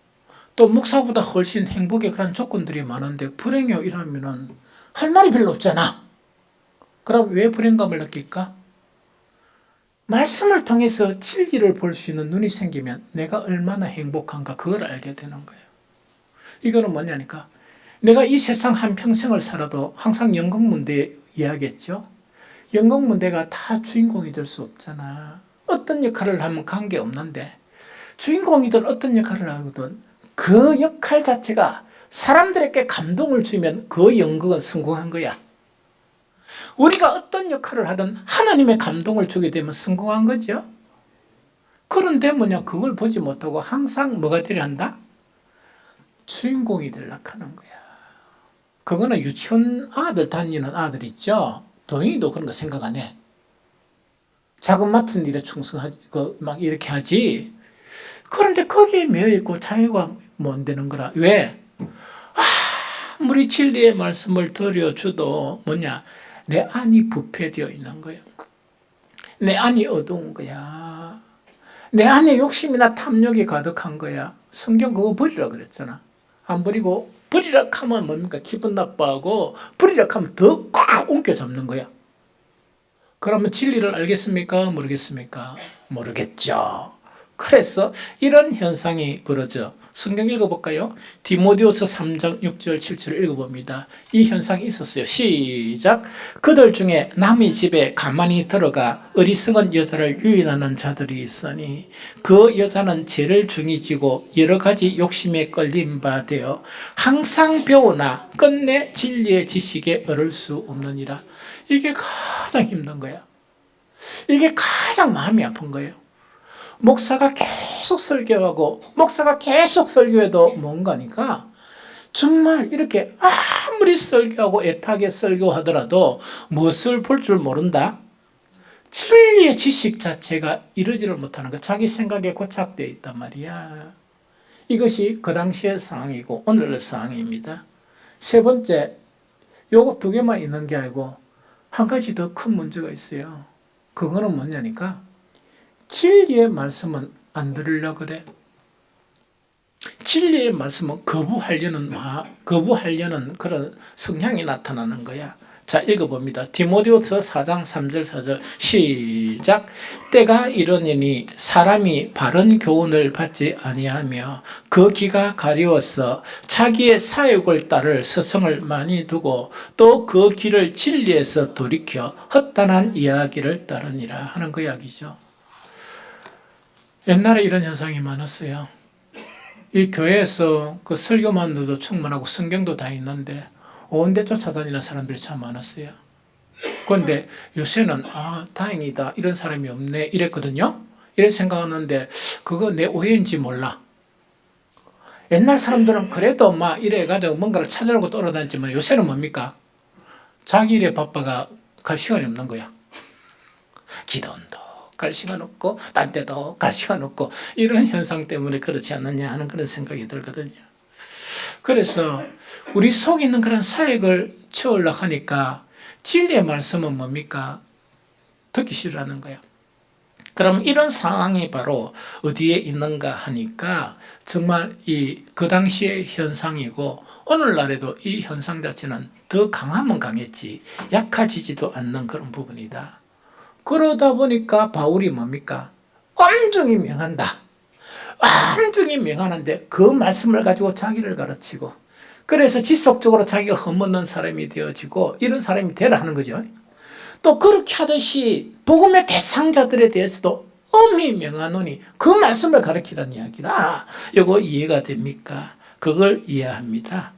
또 목사보다 훨씬 행복에 그런 조건들이 많은데 불행해요 이러면은 할 말이 별로 없잖아. 그럼 왜 불행감을 느낄까? 말씀을 통해서 진리를 볼 수 있는 눈이 생기면 내가 얼마나 행복한가 그걸 알게 되는 거예요. 이거는 뭐냐니까 내가 이 세상 한평생을 살아도 항상 연극문대 이야기했죠. 연극문대가 다 주인공이 될 수 없잖아. 어떤 역할을 하면 관계없는데 주인공이든 어떤 역할을 하거든 그 역할 자체가 사람들에게 감동을 주면 그 연극은 성공한 거야. 우리가 어떤 역할을 하든 하나님의 감동을 주게 되면 성공한 거죠. 그런데 그걸 보지 못하고 항상 뭐가 되려 한다? 주인공이 되려고 하는 거야. 그거는 유치원 아들 다니는 아들 있죠. 동영이도 그런 거 생각 안 해. 자금 맡은 일에 충성하지, 막 이렇게 하지. 그런데 거기에 매여 있고 자유가 못 되는 거라. 왜? 아무리 진리의 말씀을 들려줘도 뭐냐? 내 안이 부패되어 있는 거예요. 내 안이 어두운 거야. 내 안에 욕심이나 탐욕이 가득한 거야. 성경 그거 버리라 그랬잖아. 안 버리고 버리라 하면 뭡니까? 기분 나빠하고 버리라 하면 더 꽉 옮겨잡는 거야. 그러면 진리를 알겠습니까? 모르겠습니까? 모르겠죠. 그래서 이런 현상이 벌어져. 성경 읽어볼까요? 디모데후서 3장 6절 7절을 읽어봅니다. 이 현상이 있었어요. 시작. 그들 중에 남의 집에 가만히 들어가 어리석은 여자를 유인하는 자들이 있으니 그 여자는 죄를 중히 지고 여러 가지 욕심에 끌린 바 되어 항상 배우나 끝내 진리의 지식에 얻을 수 없느니라. 이게 가장 힘든 거야. 이게 가장 마음이 아픈 거예요. 목사가 계속 설교하고 목사가 계속 설교해도 뭔가니까 정말 이렇게 아무리 설교하고 애타게 설교하더라도 무엇을 볼 줄 모른다. 진리의 지식 자체가 이루지를 못하는 거. 자기 생각에 고착되어 있단 말이야. 이것이 그 당시의 상황이고 오늘의 상황입니다. 세 번째, 요거 두 개만 있는 게 아니고 한 가지 더 큰 문제가 있어요. 그거는 뭐냐니까 진리의 말씀은 안 들으려고 그래. 진리의 말씀은 거부하려는 그런 성향이 나타나는 거야. 자, 읽어봅니다. 디모데후서 4장 3절 4절 시작. 때가 이르니니 사람이 바른 교훈을 받지 아니하며 그 귀가 가려워서 자기의 사욕을 따를 서성을 많이 두고 또 그 귀를 진리에서 돌이켜 헛단한 이야기를 따르니라 하는 그 이야기죠. 옛날에 이런 현상이 많았어요. 이 교회에서 그 설교만으로도 충분하고 성경도 다 있는데 온데 쫓아다니는 사람들이 참 많았어요. 그런데 요새는 다행이다. 이런 사람이 없네. 이랬거든요. 이래 생각하는데 그거 내 오해인지 몰라. 옛날 사람들은 그래도 막 이래가지고 뭔가를 찾으려고 돌아다녔지만 요새는 뭡니까? 자기 일에 바빠가 갈 시간이 없는 거야. 기도원도 갈 시간 없고 딴 데도 갈 시간 없고 이런 현상 때문에 그렇지 않느냐 하는 그런 생각이 들거든요. 그래서 우리 속에 있는 그런 사역을 채우려고 하니까 진리의 말씀은 뭡니까? 듣기 싫어하는 거예요. 그럼 이런 상황이 바로 어디에 있는가 하니까 정말 그 당시의 현상이고 오늘날에도 이 현상 자체는 더 강하면 강했지 약해지지도 않는 그런 부분이다. 그러다 보니까 바울이 뭡니까? 엄중히 명한다. 엄중히 명하는데 그 말씀을 가지고 자기를 가르치고 그래서 지속적으로 자기가 헛먹는 사람이 되어지고 이런 사람이 되라 하는 거죠. 또 그렇게 하듯이 복음의 대상자들에 대해서도 엄히 명하노니 그 말씀을 가르치라는 이야기라. 이거 이해가 됩니까? 그걸 이해합니다.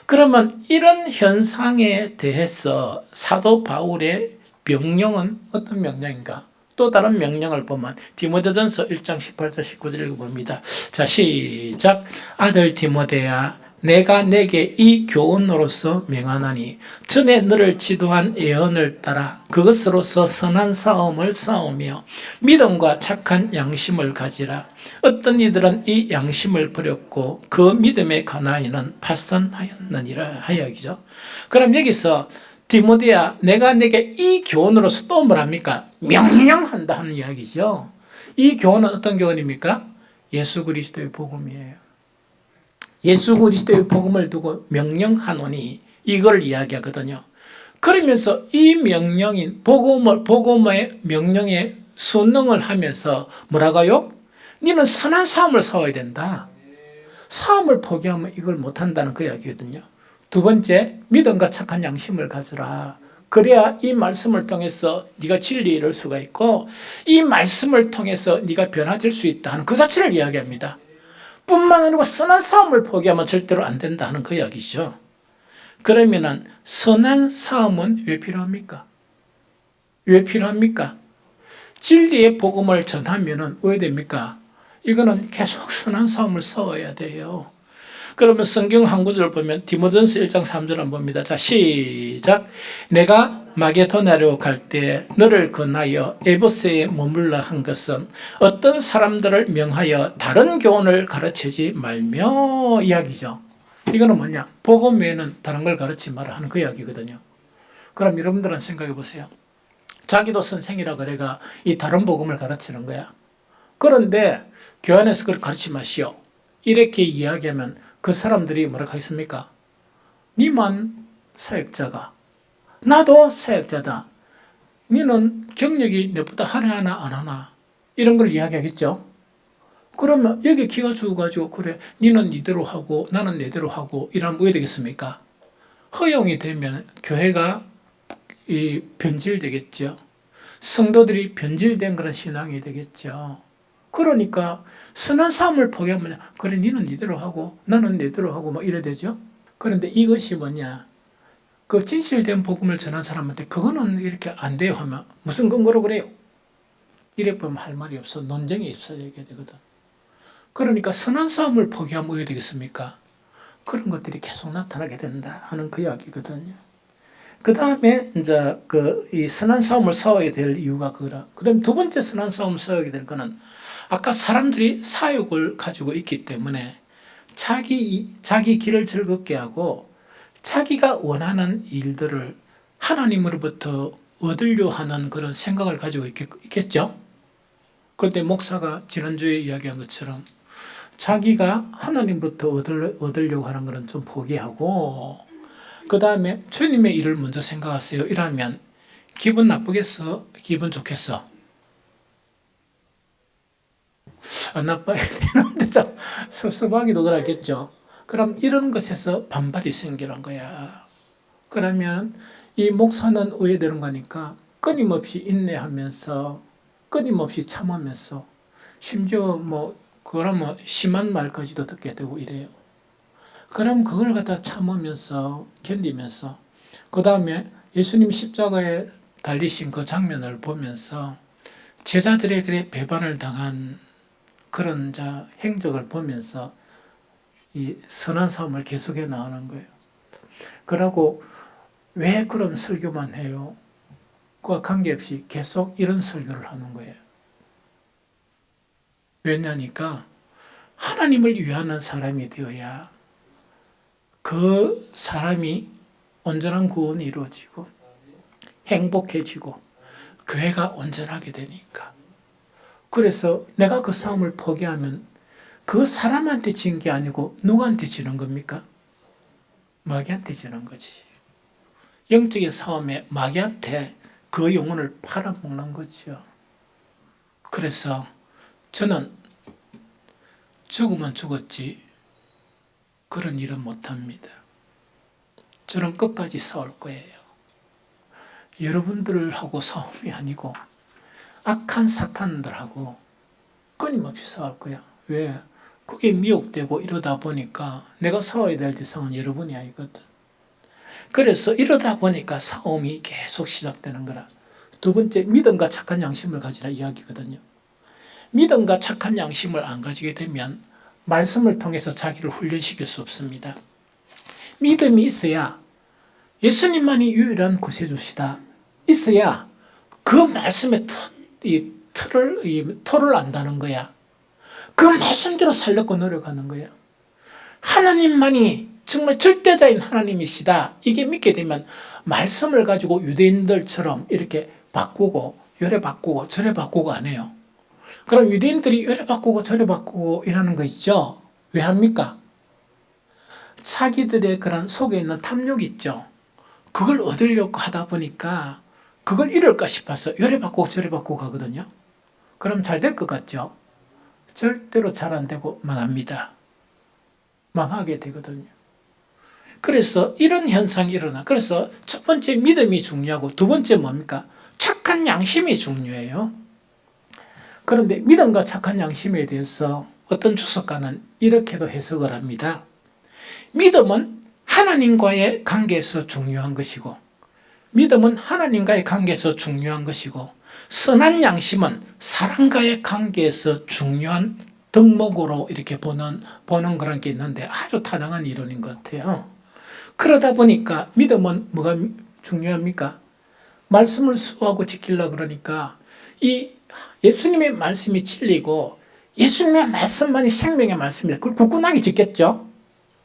그러면 이런 현상에 대해서 사도 바울의 명령은 어떤 명령인가? 또 다른 명령을 보면 디모데전서 1장 18절 19절 읽어봅니다. 자, 시작. 아들 디모데야 내가 내게 이 교훈으로서 명하나니 전에 너를 지도한 예언을 따라 그것으로서 선한 싸움을 싸우며 믿음과 착한 양심을 가지라. 어떤 이들은 이 양심을 버렸고 그 믿음의 가나이는 파산하였느니라 하여기죠. 그럼 여기서 디모데야 내가 내게 이 교훈으로서 또 뭐랍니까? 명령한다 하는 이야기죠. 이 교훈은 어떤 교훈입니까? 예수 그리스도의 복음이에요. 예수 그리스도의 복음을 두고 명령하노니 이걸 이야기하거든요. 그러면서 이 명령인 복음의 명령에 순응을 하면서 뭐라고요? 너는 선한 싸움을 싸워야 된다. 싸움을 포기하면 이걸 못한다는 그 이야기거든요. 두 번째, 믿음과 착한 양심을 가져라. 그래야 이 말씀을 통해서 네가 진리에 이를 수가 있고 이 말씀을 통해서 네가 변화될 수 있다는 그 자체를 이야기합니다. 뿐만 아니고 선한 싸움을 포기하면 절대로 안 된다는 그 이야기죠. 그러면은 선한 싸움은 왜 필요합니까? 왜 필요합니까? 진리의 복음을 전하면은 왜 됩니까? 이거는 계속 선한 싸움을 싸워야 돼요. 그러면 성경 한 구절 보면 디모데전서 1장 3절 한번 봅니다. 자, 시작. 내가 마게도냐로 갈 때 너를 권하여 에베소에 머물러 한 것은 어떤 사람들을 명하여 다른 교훈을 가르치지 말며 이야기죠. 이거는 뭐냐? 복음 외에는 다른 걸 가르치지 마라 하는 그 이야기거든요. 그럼 여러분들은 생각해 보세요. 자기도 선생이라 그래가 이 다른 복음을 가르치는 거야. 그런데 교회 안에서 그걸 가르치지 마시오. 이렇게 이야기하면 그 사람들이 뭐라 하겠습니까? 니만 사역자가, 나도 사역자다. 니는 경력이 내보다 하나 안 하나. 이런 걸 이야기하겠죠. 그러면 여기 기가 죽어가지고 그래 니는 니대로 하고 나는 내대로 하고 이러면 뭐 되겠습니까? 허용이 되면 교회가 이 변질되겠죠. 성도들이 변질된 그런 신앙이 되겠죠. 그러니까 선한 삶을 포기하면 그래 니는 니대로 하고 나는 내대로 하고 뭐 이래 되죠. 그런데 이것이 뭐냐? 그 진실된 복음을 전한 사람한테 그거는 이렇게 안 돼요 하면 무슨 근거로 그래요? 이래 보면 할 말이 없어. 논쟁이 있어야 되거든. 그러니까 선한 삶을 포기하면 뭐 되겠습니까? 그런 것들이 계속 나타나게 된다 하는 그 이야기거든요. 그 다음에 이제 이 선한 싸움을 싸워야 될 이유가 그거라. 그 다음에 두 번째 선한 싸움을 싸워야 될 거는 아까 사람들이 사욕을 가지고 있기 때문에 자기 길을 즐겁게 하고 자기가 원하는 일들을 하나님으로부터 얻으려 하는 그런 생각을 가지고 있겠죠. 그런데 목사가 지난주에 이야기한 것처럼 자기가 하나님으로부터 얻으려고 하는 것은 좀 포기하고 그 다음에 주님의 일을 먼저 생각하세요. 이러면 기분 나쁘겠어? 기분 좋겠어? 안 나빠야 되는데 참 섭섭하기도 그렇겠죠. 그럼 이런 것에서 반발이 생기는 거야. 그러면 이 목사는 우회되는 거니까 끊임없이 인내하면서 끊임없이 참으면서 심지어 그러면 심한 말까지도 듣게 되고 이래요. 그럼 그걸 갖다 참으면서 견디면서 그 다음에 예수님 십자가에 달리신 그 장면을 보면서 제자들의 그래 배반을 당한 그런 행적을 보면서 이 선한 삶을 계속해 나가는 거예요. 그러고 왜 그런 설교만 해요? 그와 관계없이 계속 이런 설교를 하는 거예요. 왜냐니까 하나님을 위하는 사람이 되어야 그 사람이 온전한 구원이 이루어지고 행복해지고 교회가 온전하게 되니까. 그래서 내가 그 싸움을 포기하면 그 사람한테 진 게 아니고 누구한테 지는 겁니까? 마귀한테 지는 거지. 영적인 싸움에 마귀한테 그 영혼을 팔아먹는 거죠. 그래서 저는 죽으면 죽었지 그런 일은 못합니다. 저는 끝까지 싸울 거예요. 여러분들하고 싸움이 아니고 악한 사탄들하고 끊임없이 싸울 거야. 왜? 그게 미혹되고 이러다 보니까 내가 싸워야 될 대상은 여러분이 아니거든. 그래서 이러다 보니까 싸움이 계속 시작되는 거라. 두 번째, 믿음과 착한 양심을 가지라 이야기거든요. 믿음과 착한 양심을 안 가지게 되면 말씀을 통해서 자기를 훈련시킬 수 없습니다. 믿음이 있어야 예수님만이 유일한 구세주시다. 있어야 그 말씀의 토를 안다는 거야. 그 말씀대로 살려고 노력하는 거야. 하나님만이 정말 절대자인 하나님이시다. 이게 믿게 되면 말씀을 가지고 유대인들처럼 이렇게 바꾸고 요래 바꾸고 저래 바꾸고 안 해요. 그럼 유대인들이 요래 바꾸고 저래 바꾸고 이러는 거 있죠. 왜 합니까? 자기들의 그런 속에 있는 탐욕이 있죠. 그걸 얻으려고 하다 보니까 그걸 잃을까 싶어서 요래 바꾸고 저래 바꾸고 가거든요. 그럼 잘 될 것 같죠? 절대로 잘 안 되고 망합니다. 망하게 되거든요. 그래서 이런 현상이 일어나. 그래서 첫 번째 믿음이 중요하고 두 번째 뭡니까? 착한 양심이 중요해요. 그런데 믿음과 착한 양심에 대해서 어떤 주석가는 이렇게도 해석을 합니다. 믿음은 하나님과의 관계에서 중요한 것이고 믿음은 하나님과의 관계에서 중요한 것이고 선한 양심은 사람과의 관계에서 중요한 덕목으로 이렇게 보는 그런 게 있는데 아주 타당한 이론인 것 같아요. 그러다 보니까 믿음은 뭐가 중요합니까? 말씀을 수호하고 지키려고 그러니까 이 예수님의 말씀이 진리고 예수님의 말씀만이 생명의 말씀이다. 그걸 굳건하게 지켰죠.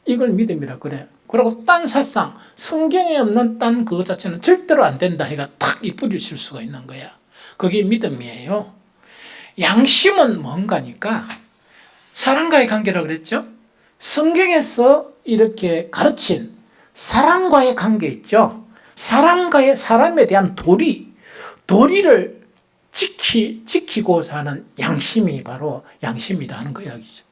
이걸 믿음이라 그래. 그리고 딴 사상, 성경에 없는 딴 그것 자체는 절대로 안 된다 해가 탁 이 뿌리를 칠 수가 있는 거야. 그게 믿음이에요. 양심은 뭔가니까 사람과의 관계라고 그랬죠. 성경에서 이렇게 가르친 사람과의 관계 있죠. 사람에 대한 도리를 지키고 사는 양심이 바로 양심이다 하는 거 이야기죠.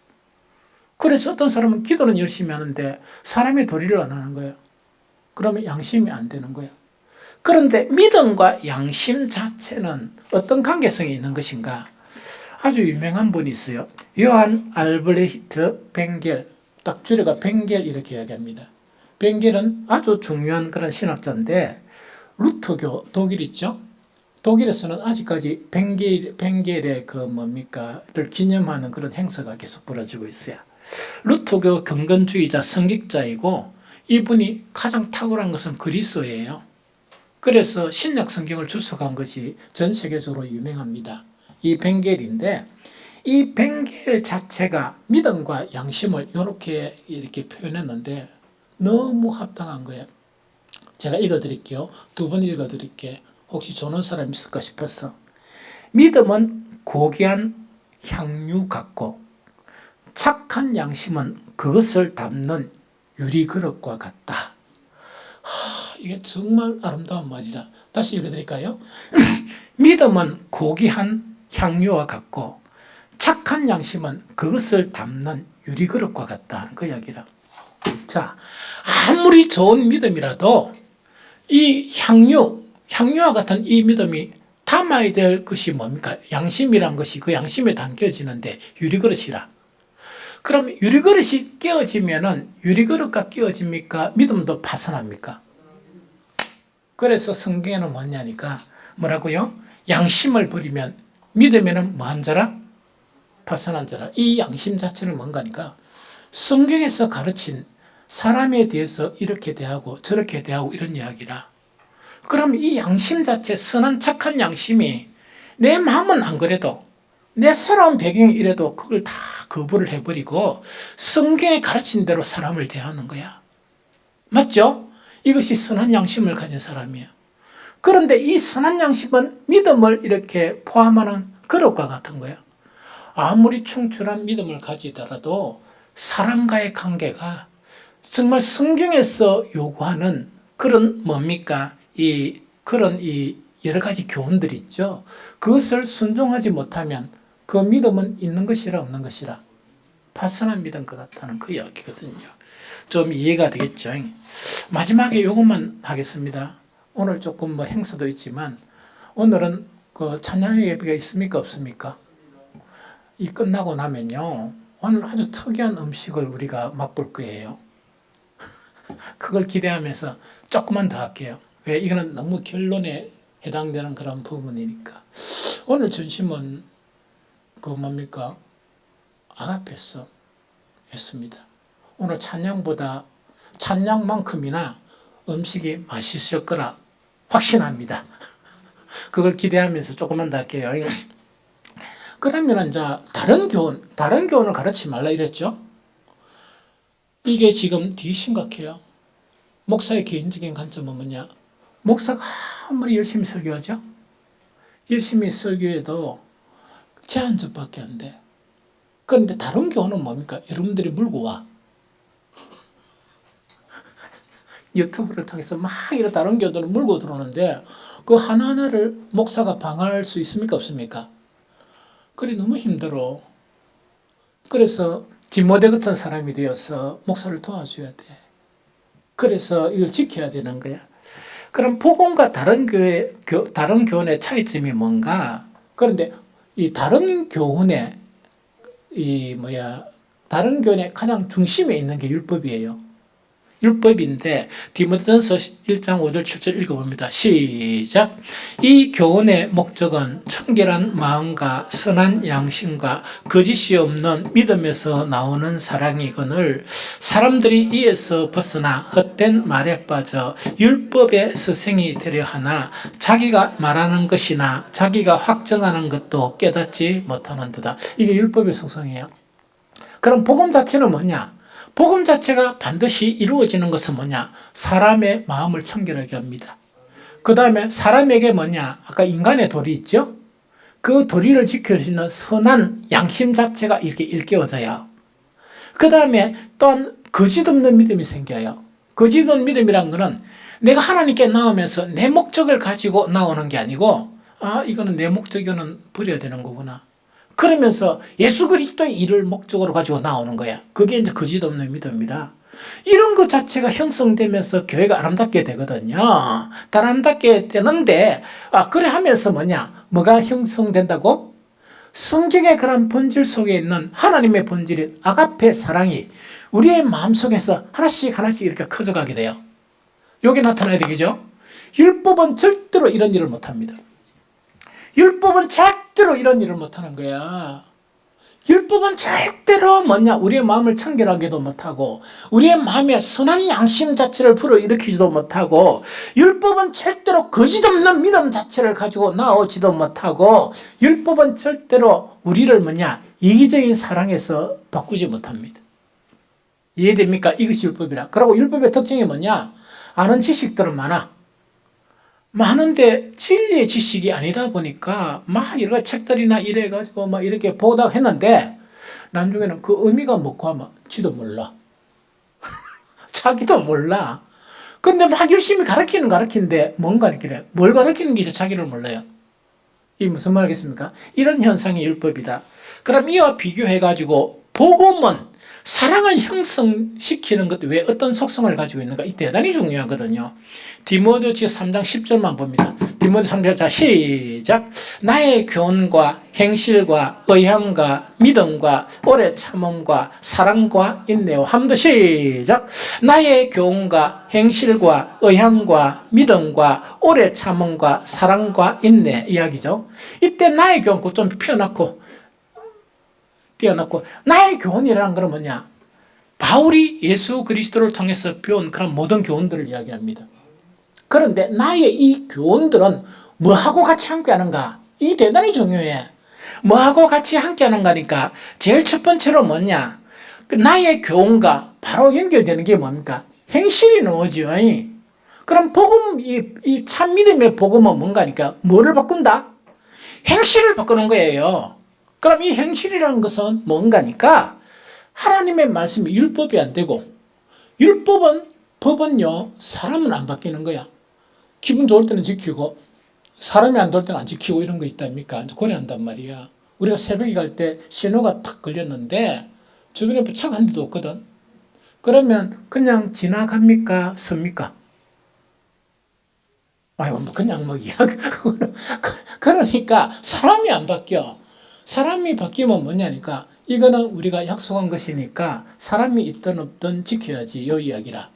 그래서 어떤 사람은 기도는 열심히 하는데 사람의 도리를 안 하는 거예요. 그러면 양심이 안 되는 거예요. 그런데 믿음과 양심 자체는 어떤 관계성이 있는 것인가? 아주 유명한 분이 있어요. 요한 알브레히트 벵겔, 딱 줄여가 벵겔 이렇게 이야기합니다. 벵겔은 아주 중요한 그런 신학자인데 루터교 독일 있죠? 독일에서는 아직까지 벵겔의 를 기념하는 그런 행사가 계속 벌어지고 있어요. 루터교 경건주의자 성직자이고 이분이 가장 탁월한 것은 그리스어예요. 그래서 신약 성경을 주석한 것이 전 세계적으로 유명합니다. 이 벵겔인데 이 벵겔 자체가 믿음과 양심을 이렇게 표현했는데 너무 합당한 거예요. 제가 읽어드릴게요. 두 번 읽어드릴게요. 혹시 좋은 사람 있을까 싶어서. 믿음은 고귀한 향유 같고 착한 양심은 그것을 담는 유리그릇과 같다. 이게 정말 아름다운 말이라. 다시 읽어드릴까요? 믿음은 고귀한 향유와 같고 착한 양심은 그것을 담는 유리그릇과 같다. 그 이야기라. 자, 아무리 좋은 믿음이라도 이 향유와 같은 이 믿음이 담아야 될 것이 뭡니까? 양심이란 것이 그 양심에 담겨지는데 유리그릇이라. 그럼 유리그릇이 깨어지면은 유리그릇과 깨어집니까? 믿음도 파산합니까? 그래서 성경에는 뭐냐니까 뭐라고요? 양심을 버리면 믿음에는 뭐한 자라? 파산한 자라. 이 양심 자체는 뭔가니까 성경에서 가르친 사람에 대해서 이렇게 대하고 저렇게 대하고 이런 이야기라. 그럼 이 양심 자체 선한 착한 양심이 내 마음은 안 그래도 내 살아온 배경이 이래도 그걸 다 거부를 해버리고 성경에 가르친 대로 사람을 대하는 거야. 맞죠? 이것이 선한 양심을 가진 사람이에요. 그런데 이 선한 양심은 믿음을 이렇게 포함하는 그릇과 같은 거야. 아무리 충출한 믿음을 가지더라도 사람과의 관계가 정말 성경에서 요구하는 그런 뭡니까? 그런 여러 가지 교훈들이 있죠. 그것을 순종하지 못하면 그 믿음은 있는 것이라 없는 것이라 파선한 믿음 것 같다는 그 이야기거든요. 좀 이해가 되겠죠. 마지막에 이것만 하겠습니다. 오늘 조금 행사도 있지만 오늘은 그 찬양 예배가 있습니까 없습니까? 이 끝나고 나면요 오늘 아주 특이한 음식을 우리가 맛볼 거예요. 그걸 기대하면서 조금만 더 할게요. 왜? 이거는 너무 결론에 해당되는 그런 부분이니까. 오늘 전심은 아가페서 했습니다. 오늘 찬양만큼이나 음식이 맛있을 거라 확신합니다. 그걸 기대하면서 조금만 더 할게요. 그러면 이제 다른 교훈을 가르치지 말라 이랬죠? 이게 지금 되게 심각해요. 목사의 개인적인 관점은 뭐냐? 목사가 아무리 열심히 설교하죠? 열심히 설교해도 제한적밖에 안 돼. 그런데 다른 교훈은 뭡니까? 여러분들이 물고 와. 유튜브를 통해서 막 이런 다른 교훈들을 물고 들어오는데 그 하나하나를 목사가 방어할 수 있습니까? 없습니까? 그래 너무 힘들어. 그래서 디모데 같은 사람이 되어서 목사를 도와줘야 돼. 그래서 이걸 지켜야 되는 거야. 그럼 복음과 다른 교훈의 차이점이 뭔가? 그런데 이 다른 교훈의 다른 교훈의 가장 중심에 있는 게 율법이에요. 율법인데 디모데전서 1장 5절 7절 읽어봅니다. 시작. 이 교훈의 목적은 청결한 마음과 선한 양심과 거짓이 없는 믿음에서 나오는 사랑이거늘 사람들이 이에서 벗어나 헛된 말에 빠져 율법의 스승이 되려 하나 자기가 말하는 것이나 자기가 확정하는 것도 깨닫지 못하는도다. 이게 율법의 속성이에요. 그럼 복음 자체는 뭐냐? 복음 자체가 반드시 이루어지는 것은 뭐냐? 사람의 마음을 청결하게 합니다. 그 다음에 사람에게 뭐냐? 아까 인간의 도리 있죠? 그 도리를 지켜주는 선한 양심 자체가 이렇게 일깨워져요. 그 다음에 또한 거짓 없는 믿음이 생겨요. 거짓 없는 믿음이란 거는 내가 하나님께 나오면서 내 목적을 가지고 나오는 게 아니고 이거는 내 목적이는 버려야 되는 거구나. 그러면서 예수 그리스도의 일을 목적으로 가지고 나오는 거야. 그게 이제 거짓 없는 믿음이라. 이런 것 자체가 형성되면서 교회가 아름답게 되거든요. 아름답게 되는데, 그래 하면서 뭐가 형성된다고? 성경의 그런 본질 속에 있는 하나님의 본질인 아가페 사랑이 우리의 마음속에서 하나씩 이렇게 커져가게 돼요. 이게 나타나야 되겠죠? 율법은 절대로 이런 일을 못합니다. 율법은 절대로 이런 일을 못하는 거야. 율법은 절대로 우리의 마음을 청결하게도 못하고 우리의 마음에 선한 양심 자체를 불어일으키지도 못하고 율법은 절대로 거짓 없는 믿음 자체를 가지고 나오지도 못하고 율법은 절대로 우리를 이기적인 사랑에서 바꾸지 못합니다. 이해됩니까? 이것이 율법이라. 그리고 율법의 특징이 아는 지식들은 많은데 진리의 지식이 아니다 보니까 여러 책들이나 이래가지고 이렇게 보다 했는데 나중에는 그 의미가 뭐고 하면 지도 몰라. 자기도 몰라. 근데 열심히 가르치는데 뭔가 이렇게 뭘 가르치는 게 자기를 몰라요. 이게 무슨 말이겠습니까? 이런 현상이 율법이다. 그럼 이와 비교해가지고 복음은 사랑을 형성시키는 것 외에 어떤 속성을 가지고 있는가? 이 대단히 중요하거든요. 디모데후서 3장 10절만 봅니다. 디모데후서 3장 자 시작. 나의 교훈과 행실과 의향과 믿음과 오래 참음과 사랑과 인내와 함도 시작. 나의 교훈과 행실과 의향과 믿음과 오래 참음과 사랑과 인내 이야기죠. 이때 나의 교훈 좀 띄워놓고 나의 교훈이라는 건 뭐냐? 바울이 예수 그리스도를 통해서 배운 그런 모든 교훈들을 이야기합니다. 그런데 나의 이 교훈들은 뭐하고 같이 함께하는가? 이게 대단히 중요해. 뭐하고 같이 함께하는가니까 제일 첫 번째로 나의 교훈과 바로 연결되는 게 뭡니까? 행실이 나오죠. 그럼 복음, 이 참 믿음의 복음은 뭔가니까 뭐를 바꾼다? 행실을 바꾸는 거예요. 그럼 이 행실이라는 것은 뭔가니까 하나님의 말씀이 율법이 안 되고 법은요 사람은 안 바뀌는 거야. 기분 좋을 때는 지키고 사람이 안 좋을 때는 안 지키고 이런 거 있답니까? 고려한단 말이야. 우리가 새벽에 갈 때 신호가 탁 걸렸는데 주변에 차가 한 대도 없거든. 그러면 그냥 지나갑니까? 섭니까? 그냥 그러니까 사람이 안 바뀌어. 사람이 바뀌면 뭐냐니까 이거는 우리가 약속한 것이니까 사람이 있든 없든 지켜야지 요 이야기라.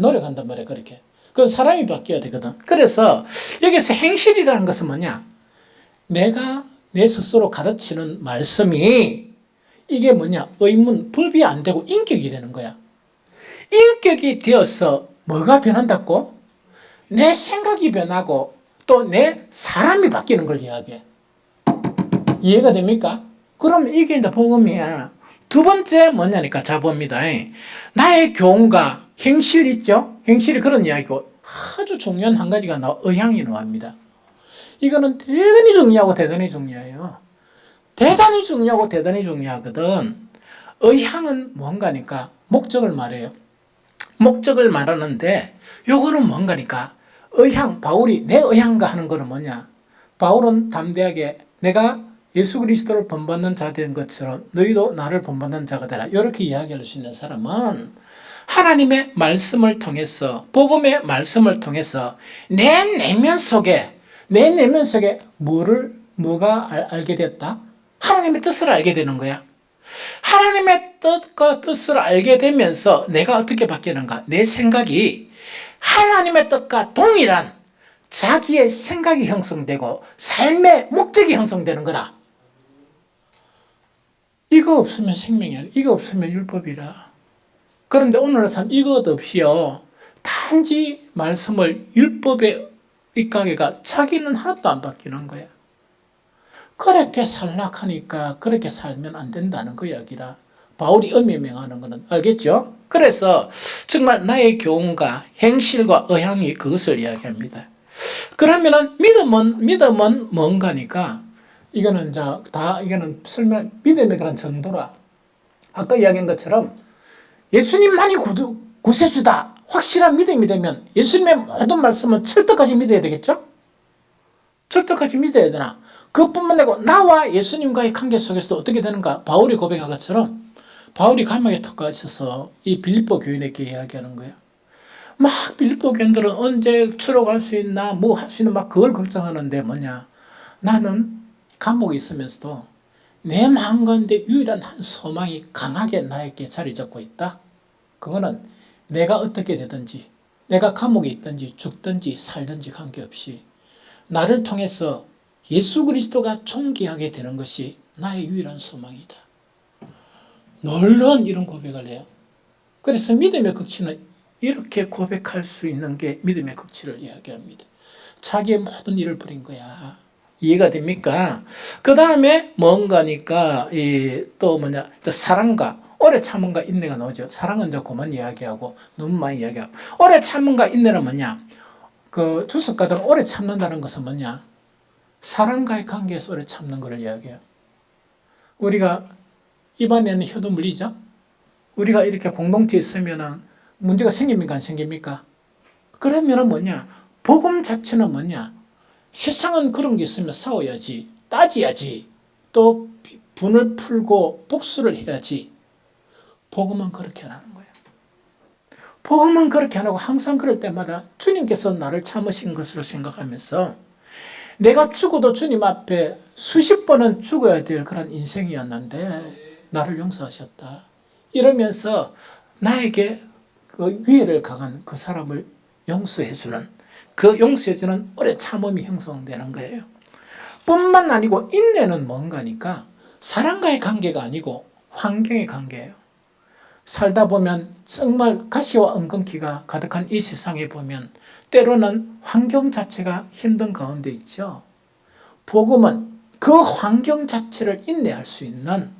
노력한단 말이야 그렇게. 그 사람이 바뀌어야 되거든. 그래서 여기서 행실이라는 것은 내가 내 스스로 가르치는 말씀이 이게 의문, 법이 안 되고 인격이 되는 거야. 인격이 되어서 뭐가 변한다고? 내 생각이 변하고 또 내 사람이 바뀌는 걸 이야기해. 이해가 됩니까? 그럼 이게 이제 복음이야. 두 번째 뭐냐니까 자 봅니다. 나의 교훈과 행실 있죠? 행실이 그런 이야기고 아주 중요한 한 가지가 의향이 나옵니다. 이거는 대단히 중요하고 대단히 중요해요. 대단히 중요하고 대단히 중요하거든. 의향은 뭔가니까 목적을 말해요. 목적을 말하는데 요거는 뭔가니까 의향, 바울이 내 의향과 하는 거는 뭐냐? 바울은 담대하게 내가 예수 그리스도를 본받는 자 된 것처럼 너희도 나를 본받는 자가 되라. 이렇게 이야기할 수 있는 사람은 하나님의 말씀을 통해서 복음의 말씀을 통해서 내 내면 속에 뭐가 알게 됐다? 하나님의 뜻을 알게 되는 거야. 하나님의 뜻과 뜻을 알게 되면서 내가 어떻게 바뀌는가? 내 생각이 하나님의 뜻과 동일한 자기의 생각이 형성되고 삶의 목적이 형성되는 거라. 이거 없으면 생명이야. 이거 없으면 율법이라. 그런데 오늘의 삶 이것 없이요. 단지 말씀을 율법에 입각해가 자기는 하나도 안 바뀌는 거야. 그렇게 살락하니까 그렇게 살면 안 된다는 그 이야기라. 바울이 엄명하는 거는 알겠죠? 그래서 정말 나의 교훈과 행실과 의향이 그것을 이야기합니다. 그러면은 믿음은 뭔가니까 이거는 이거는 설명 믿음의 그런 정도라. 아까 이야기한 것처럼 예수님만이 구세주다. 확실한 믿음이 되면 예수님의 모든 말씀은 철떡까지 믿어야 되겠죠? 철떡까지 믿어야 되나? 그것뿐만 아니고 나와 예수님과의 관계 속에서 어떻게 되는가? 바울이 고백한 것처럼 바울이 감옥에 턱가 있어서 이 빌립보 교인에게 이야기하는 거예요. 막 빌립보 교인들은 언제 추록할 수 있나 뭐 할 수 있나 막 그걸 걱정하는데 뭐냐? 나는 감옥에 있으면서도 내 마음 가운데 유일한 한 소망이 강하게 나에게 자리 잡고 있다. 그거는 내가 어떻게 되든지 내가 감옥에 있든지 죽든지 살든지 관계없이 나를 통해서 예수 그리스도가 존귀하게 되는 것이 나의 유일한 소망이다. 놀라운 이런 고백을 해요. 그래서 믿음의 극치는 이렇게 고백할 수 있는 게 믿음의 극치를 이야기합니다. 자기의 모든 일을 버린 거야. 이해가 됩니까? 그 다음에 뭔가니까 또 뭐냐 사랑과 오래 참음과 인내가 나오죠. 사랑은 이제 그만 이야기하고 너무 많이 이야기하고 오래 참음과 인내는 뭐냐? 그 주석가들은 오래 참는다는 것은 뭐냐? 사랑과의 관계에서 오래 참는 것을 이야기해요. 우리가 입안에는 혀도 물리죠. 우리가 이렇게 공동체에 있으면 문제가 생깁니까 안 생깁니까? 그러면 뭐냐? 복음 자체는 뭐냐? 세상은 그런 게 있으면 싸워야지, 따져야지, 또 분을 풀고 복수를 해야지. 복음은 그렇게 안 하는 거예요. 복음은 그렇게 안 하고 항상 그럴 때마다 주님께서 나를 참으신 것으로 생각하면서 내가 죽어도 주님 앞에 수십 번은 죽어야 될 그런 인생이었는데 나를 용서하셨다. 이러면서 나에게 그 위해를 강한 그 사람을 용서해주는 그 용서해주는 오래 참음이 형성되는 거예요. 뿐만 아니고 인내는 뭔가니까 사람과의 관계가 아니고 환경의 관계예요. 살다 보면 정말 가시와 엉겅퀴가 가득한 이 세상에 보면 때로는 환경 자체가 힘든 가운데 있죠. 복음은 그 환경 자체를 인내할 수 있는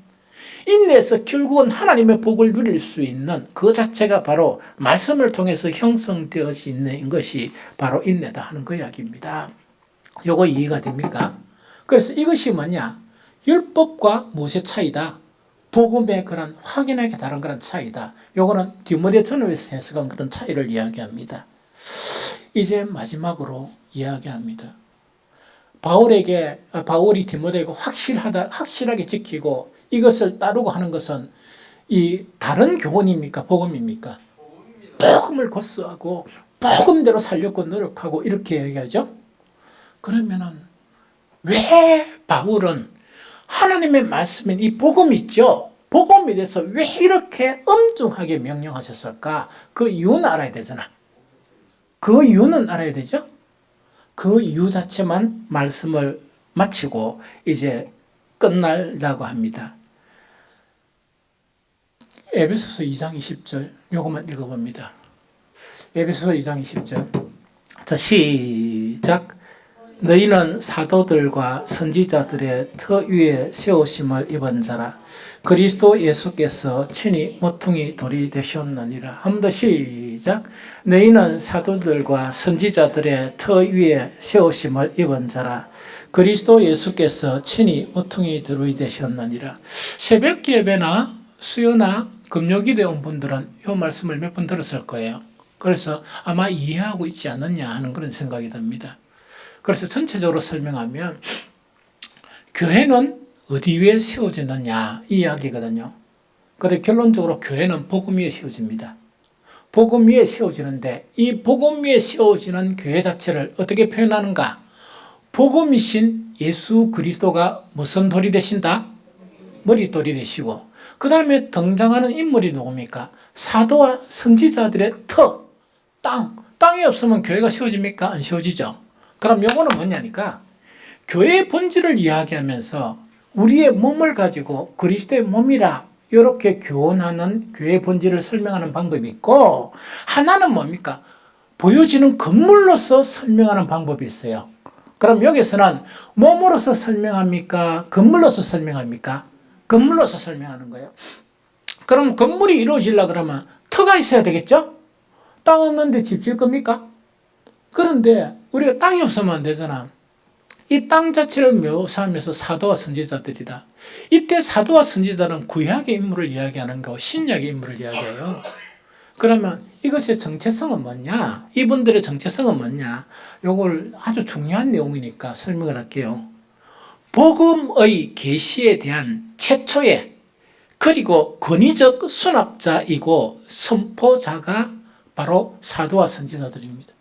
인내해서 결국은 하나님의 복을 누릴 수 있는 그 자체가 바로 말씀을 통해서 형성되어지는 것이 바로 인내다 하는 그 이야기입니다. 요거 이해가 됩니까? 그래서 이것이 뭐냐? 율법과 무엇의 차이다? 복음의 그런 확연하게 다른 그런 차이다. 요거는 디모데 전후에서 해석한 그런 차이를 이야기합니다. 이제 마지막으로 이야기합니다. 바울이 디모데에게 확실하게 지키고 이것을 따르고 하는 것은 이 다른 교훈입니까? 복음입니까? 복음을 고수하고 복음대로 살려고 노력하고 이렇게 얘기하죠. 그러면은 왜 바울은 하나님의 말씀인 이 복음 있죠? 복음에 대해서 왜 이렇게 엄중하게 명령하셨을까? 그 이유는 알아야 되잖아. 그 이유는 알아야 되죠? 그 이유 자체만 말씀을 마치고 이제 끝나려고 합니다. 에베소서 2장 20절 요것만 읽어봅니다. 에베소서 2장 20절 자 시작 너희는 사도들과 선지자들의 터 위에 세우심을 입은 자라 그리스도 예수께서 친히 모퉁이 돌이 되셨느니라. 한 번 더 시작 너희는 사도들과 선지자들의 터 위에 세우심을 입은 자라 그리스도 예수께서 친히 모퉁이 돌이 되셨느니라. 새벽 예배나 수요나 금요기도에 온 분들은 이 말씀을 몇 번 들었을 거예요. 그래서 아마 이해하고 있지 않느냐 하는 그런 생각이 듭니다. 그래서 전체적으로 설명하면 교회는 어디 위에 세워지느냐 이 이야기거든요. 그런데 결론적으로 교회는 복음 위에 세워집니다. 복음 위에 세워지는데 이 복음 위에 세워지는 교회 자체를 어떻게 표현하는가? 복음이신 예수 그리스도가 무슨 돌이 되신다? 머릿돌이 되시고 그 다음에 등장하는 인물이 누굽니까? 사도와 선지자들의 땅이 없으면 교회가 세워집니까? 안 세워지죠. 그럼 요거는 뭐냐니까 교회의 본질을 이야기하면서 우리의 몸을 가지고 그리스도의 몸이라 이렇게 교훈하는 교회의 본질을 설명하는 방법이 있고, 하나는 뭡니까? 보여지는 건물로서 설명하는 방법이 있어요. 그럼 여기서는 몸으로서 설명합니까? 건물로서 설명합니까? 건물로서 설명하는 거예요. 그럼 건물이 이루어지려고 그러면 터가 있어야 되겠죠? 땅 없는데 집 질 겁니까? 그런데 우리가 땅이 없으면 안 되잖아. 이 땅 자체를 묘사하면서 사도와 선지자들이다. 이때 사도와 선지자는 구약의 인물을 이야기하는 거고 신약의 인물을 이야기해요. 그러면 이것의 정체성은 뭐냐? 이분들의 정체성은 뭐냐? 요걸 아주 중요한 내용이니까 설명을 할게요. 복음의 계시에 대한 최초의 그리고 권위적 수납자이고 선포자가 바로 사도와 선지자들입니다.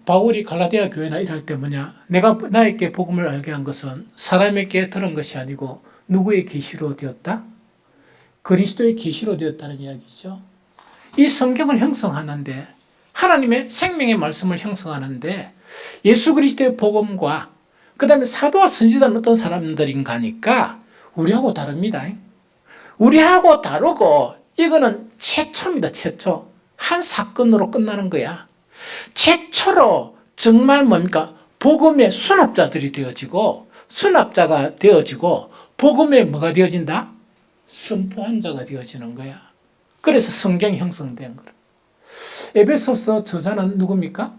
바울이 갈라디아 교회나 일할 때 뭐냐? 내가 나에게 복음을 알게 한 것은 사람에게 들은 것이 아니고 누구의 계시로 되었다? 그리스도의 계시로 되었다는 이야기죠. 이 성경을 형성하는데 하나님의 생명의 말씀을 형성하는데 예수 그리스도의 복음과 그 다음에 사도와 선지자는 어떤 사람들인가 하니까 우리하고 다릅니다. 우리하고 다르고 이거는 최초입니다. 최초. 한 사건으로 끝나는 거야. 최초로 정말 뭡니까? 복음의 수납자들이 되어지고 수납자가 되어지고 복음의 뭐가 되어진다? 선포한 자가 되어지는 거야. 그래서 성경이 형성된 거야. 에베소서 저자는 누굽니까?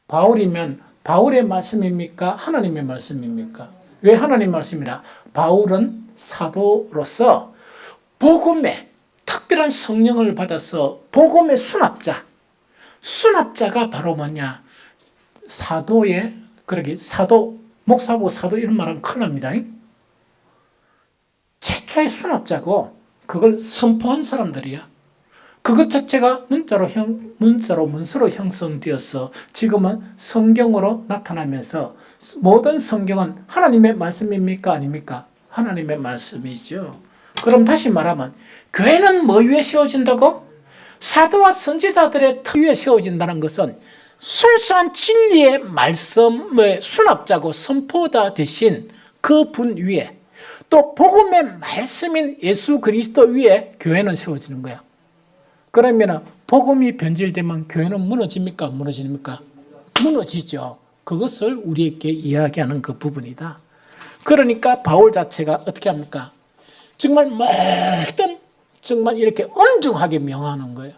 바울이면 바울의 말씀입니까? 하나님의 말씀입니까? 왜 하나님 말씀이라? 바울은 사도로서 복음의 특별한 성령을 받아서 복음의 수납자가 바로 뭐냐? 사도의, 그러게 사도, 목사고 사도 이런 말하면 큰일 납니다. 최초의 수납자고 그걸 선포한 사람들이야. 그것 자체가 문서로 형성되어서 지금은 성경으로 나타나면서 모든 성경은 하나님의 말씀입니까? 아닙니까? 하나님의 말씀이죠. 그럼 다시 말하면 교회는 뭐 위에 세워진다고? 사도와 선지자들의 터 위에 세워진다는 것은 순수한 진리의 말씀의 수납자고 선포자 대신 그 분 위에 또 복음의 말씀인 예수 그리스도 위에 교회는 세워지는 거야. 그러면 복음이 변질되면 교회는 무너집니까? 안 무너집니까? 무너지죠. 그것을 우리에게 이야기하는 그 부분이다. 그러니까 바울 자체가 어떻게 합니까? 정말 모든 정말 이렇게 엄중하게 명하는 거예요.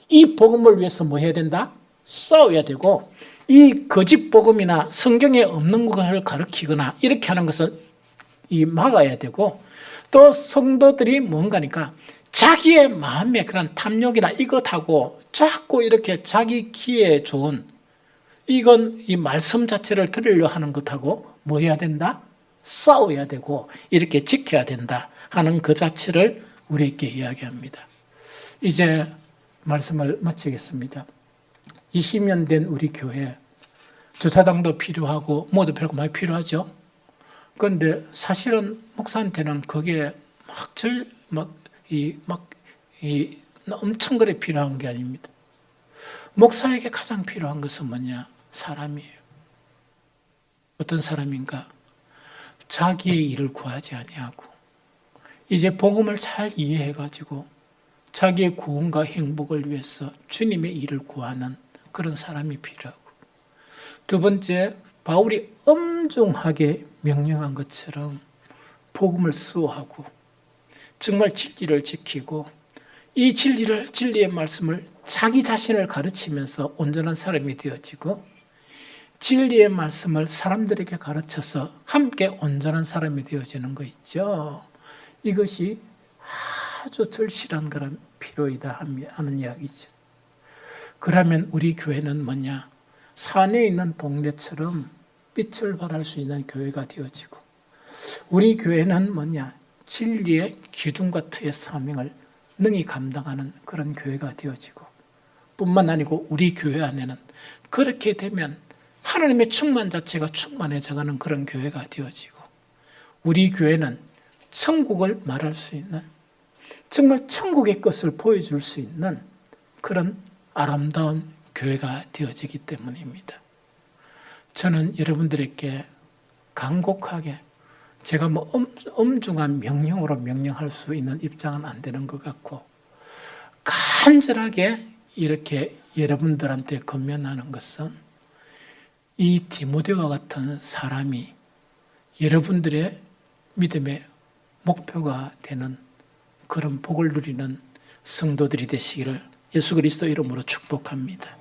이 복음을 위해서 뭐 해야 된다? 싸워야 되고 이 거짓 복음이나 성경에 없는 것을 가르치거나 이렇게 하는 것은 막아야 되고 또 성도들이 뭔가니까 자기의 마음의 그런 탐욕이나 이것하고 자꾸 이렇게 자기 기에 좋은 이건 이 말씀 자체를 들으려 하는 것하고 뭐 해야 된다? 싸워야 되고 이렇게 지켜야 된다 하는 그 자체를 우리에게 이야기합니다. 이제 말씀을 마치겠습니다. 20년 된 우리 교회 주차장도 필요하고 뭐도 별거 많이 필요하죠. 그런데 사실은 목사한테는 그게 엄청 그래 필요한 게 아닙니다. 목사에게 가장 필요한 것은 뭐냐? 사람이에요. 어떤 사람인가? 자기의 일을 구하지 아니하고 이제 복음을 잘 이해해가지고 자기의 구원과 행복을 위해서 주님의 일을 구하는 그런 사람이 필요하고 두 번째, 바울이 엄중하게 명령한 것처럼 복음을 수호하고 정말 진리를 지키고 이 진리의 말씀을 자기 자신을 가르치면서 온전한 사람이 되어지고 진리의 말씀을 사람들에게 가르쳐서 함께 온전한 사람이 되어지는 거 있죠. 이것이 아주 절실한 그런 필요이다 하는 이야기죠. 그러면 우리 교회는 뭐냐? 산에 있는 동네처럼 빛을 발할 수 있는 교회가 되어지고 우리 교회는 뭐냐? 진리의 기둥과 터의 사명을 능히 감당하는 그런 교회가 되어지고 뿐만 아니고 우리 교회 안에는 그렇게 되면 하나님의 충만 자체가 충만해져가는 그런 교회가 되어지고 우리 교회는 천국을 말할 수 있는, 정말 천국의 것을 보여줄 수 있는 그런 아름다운 교회가 되어지기 때문입니다. 저는 여러분들에게 간곡하게, 제가 뭐 엄중한 명령으로 명령할 수 있는 입장은 안 되는 것 같고, 간절하게 이렇게 여러분들한테 권면하는 것은 이 디모데와 같은 사람이 여러분들의 믿음의 목표가 되는 그런 복을 누리는 성도들이 되시기를 예수 그리스도 이름으로 축복합니다.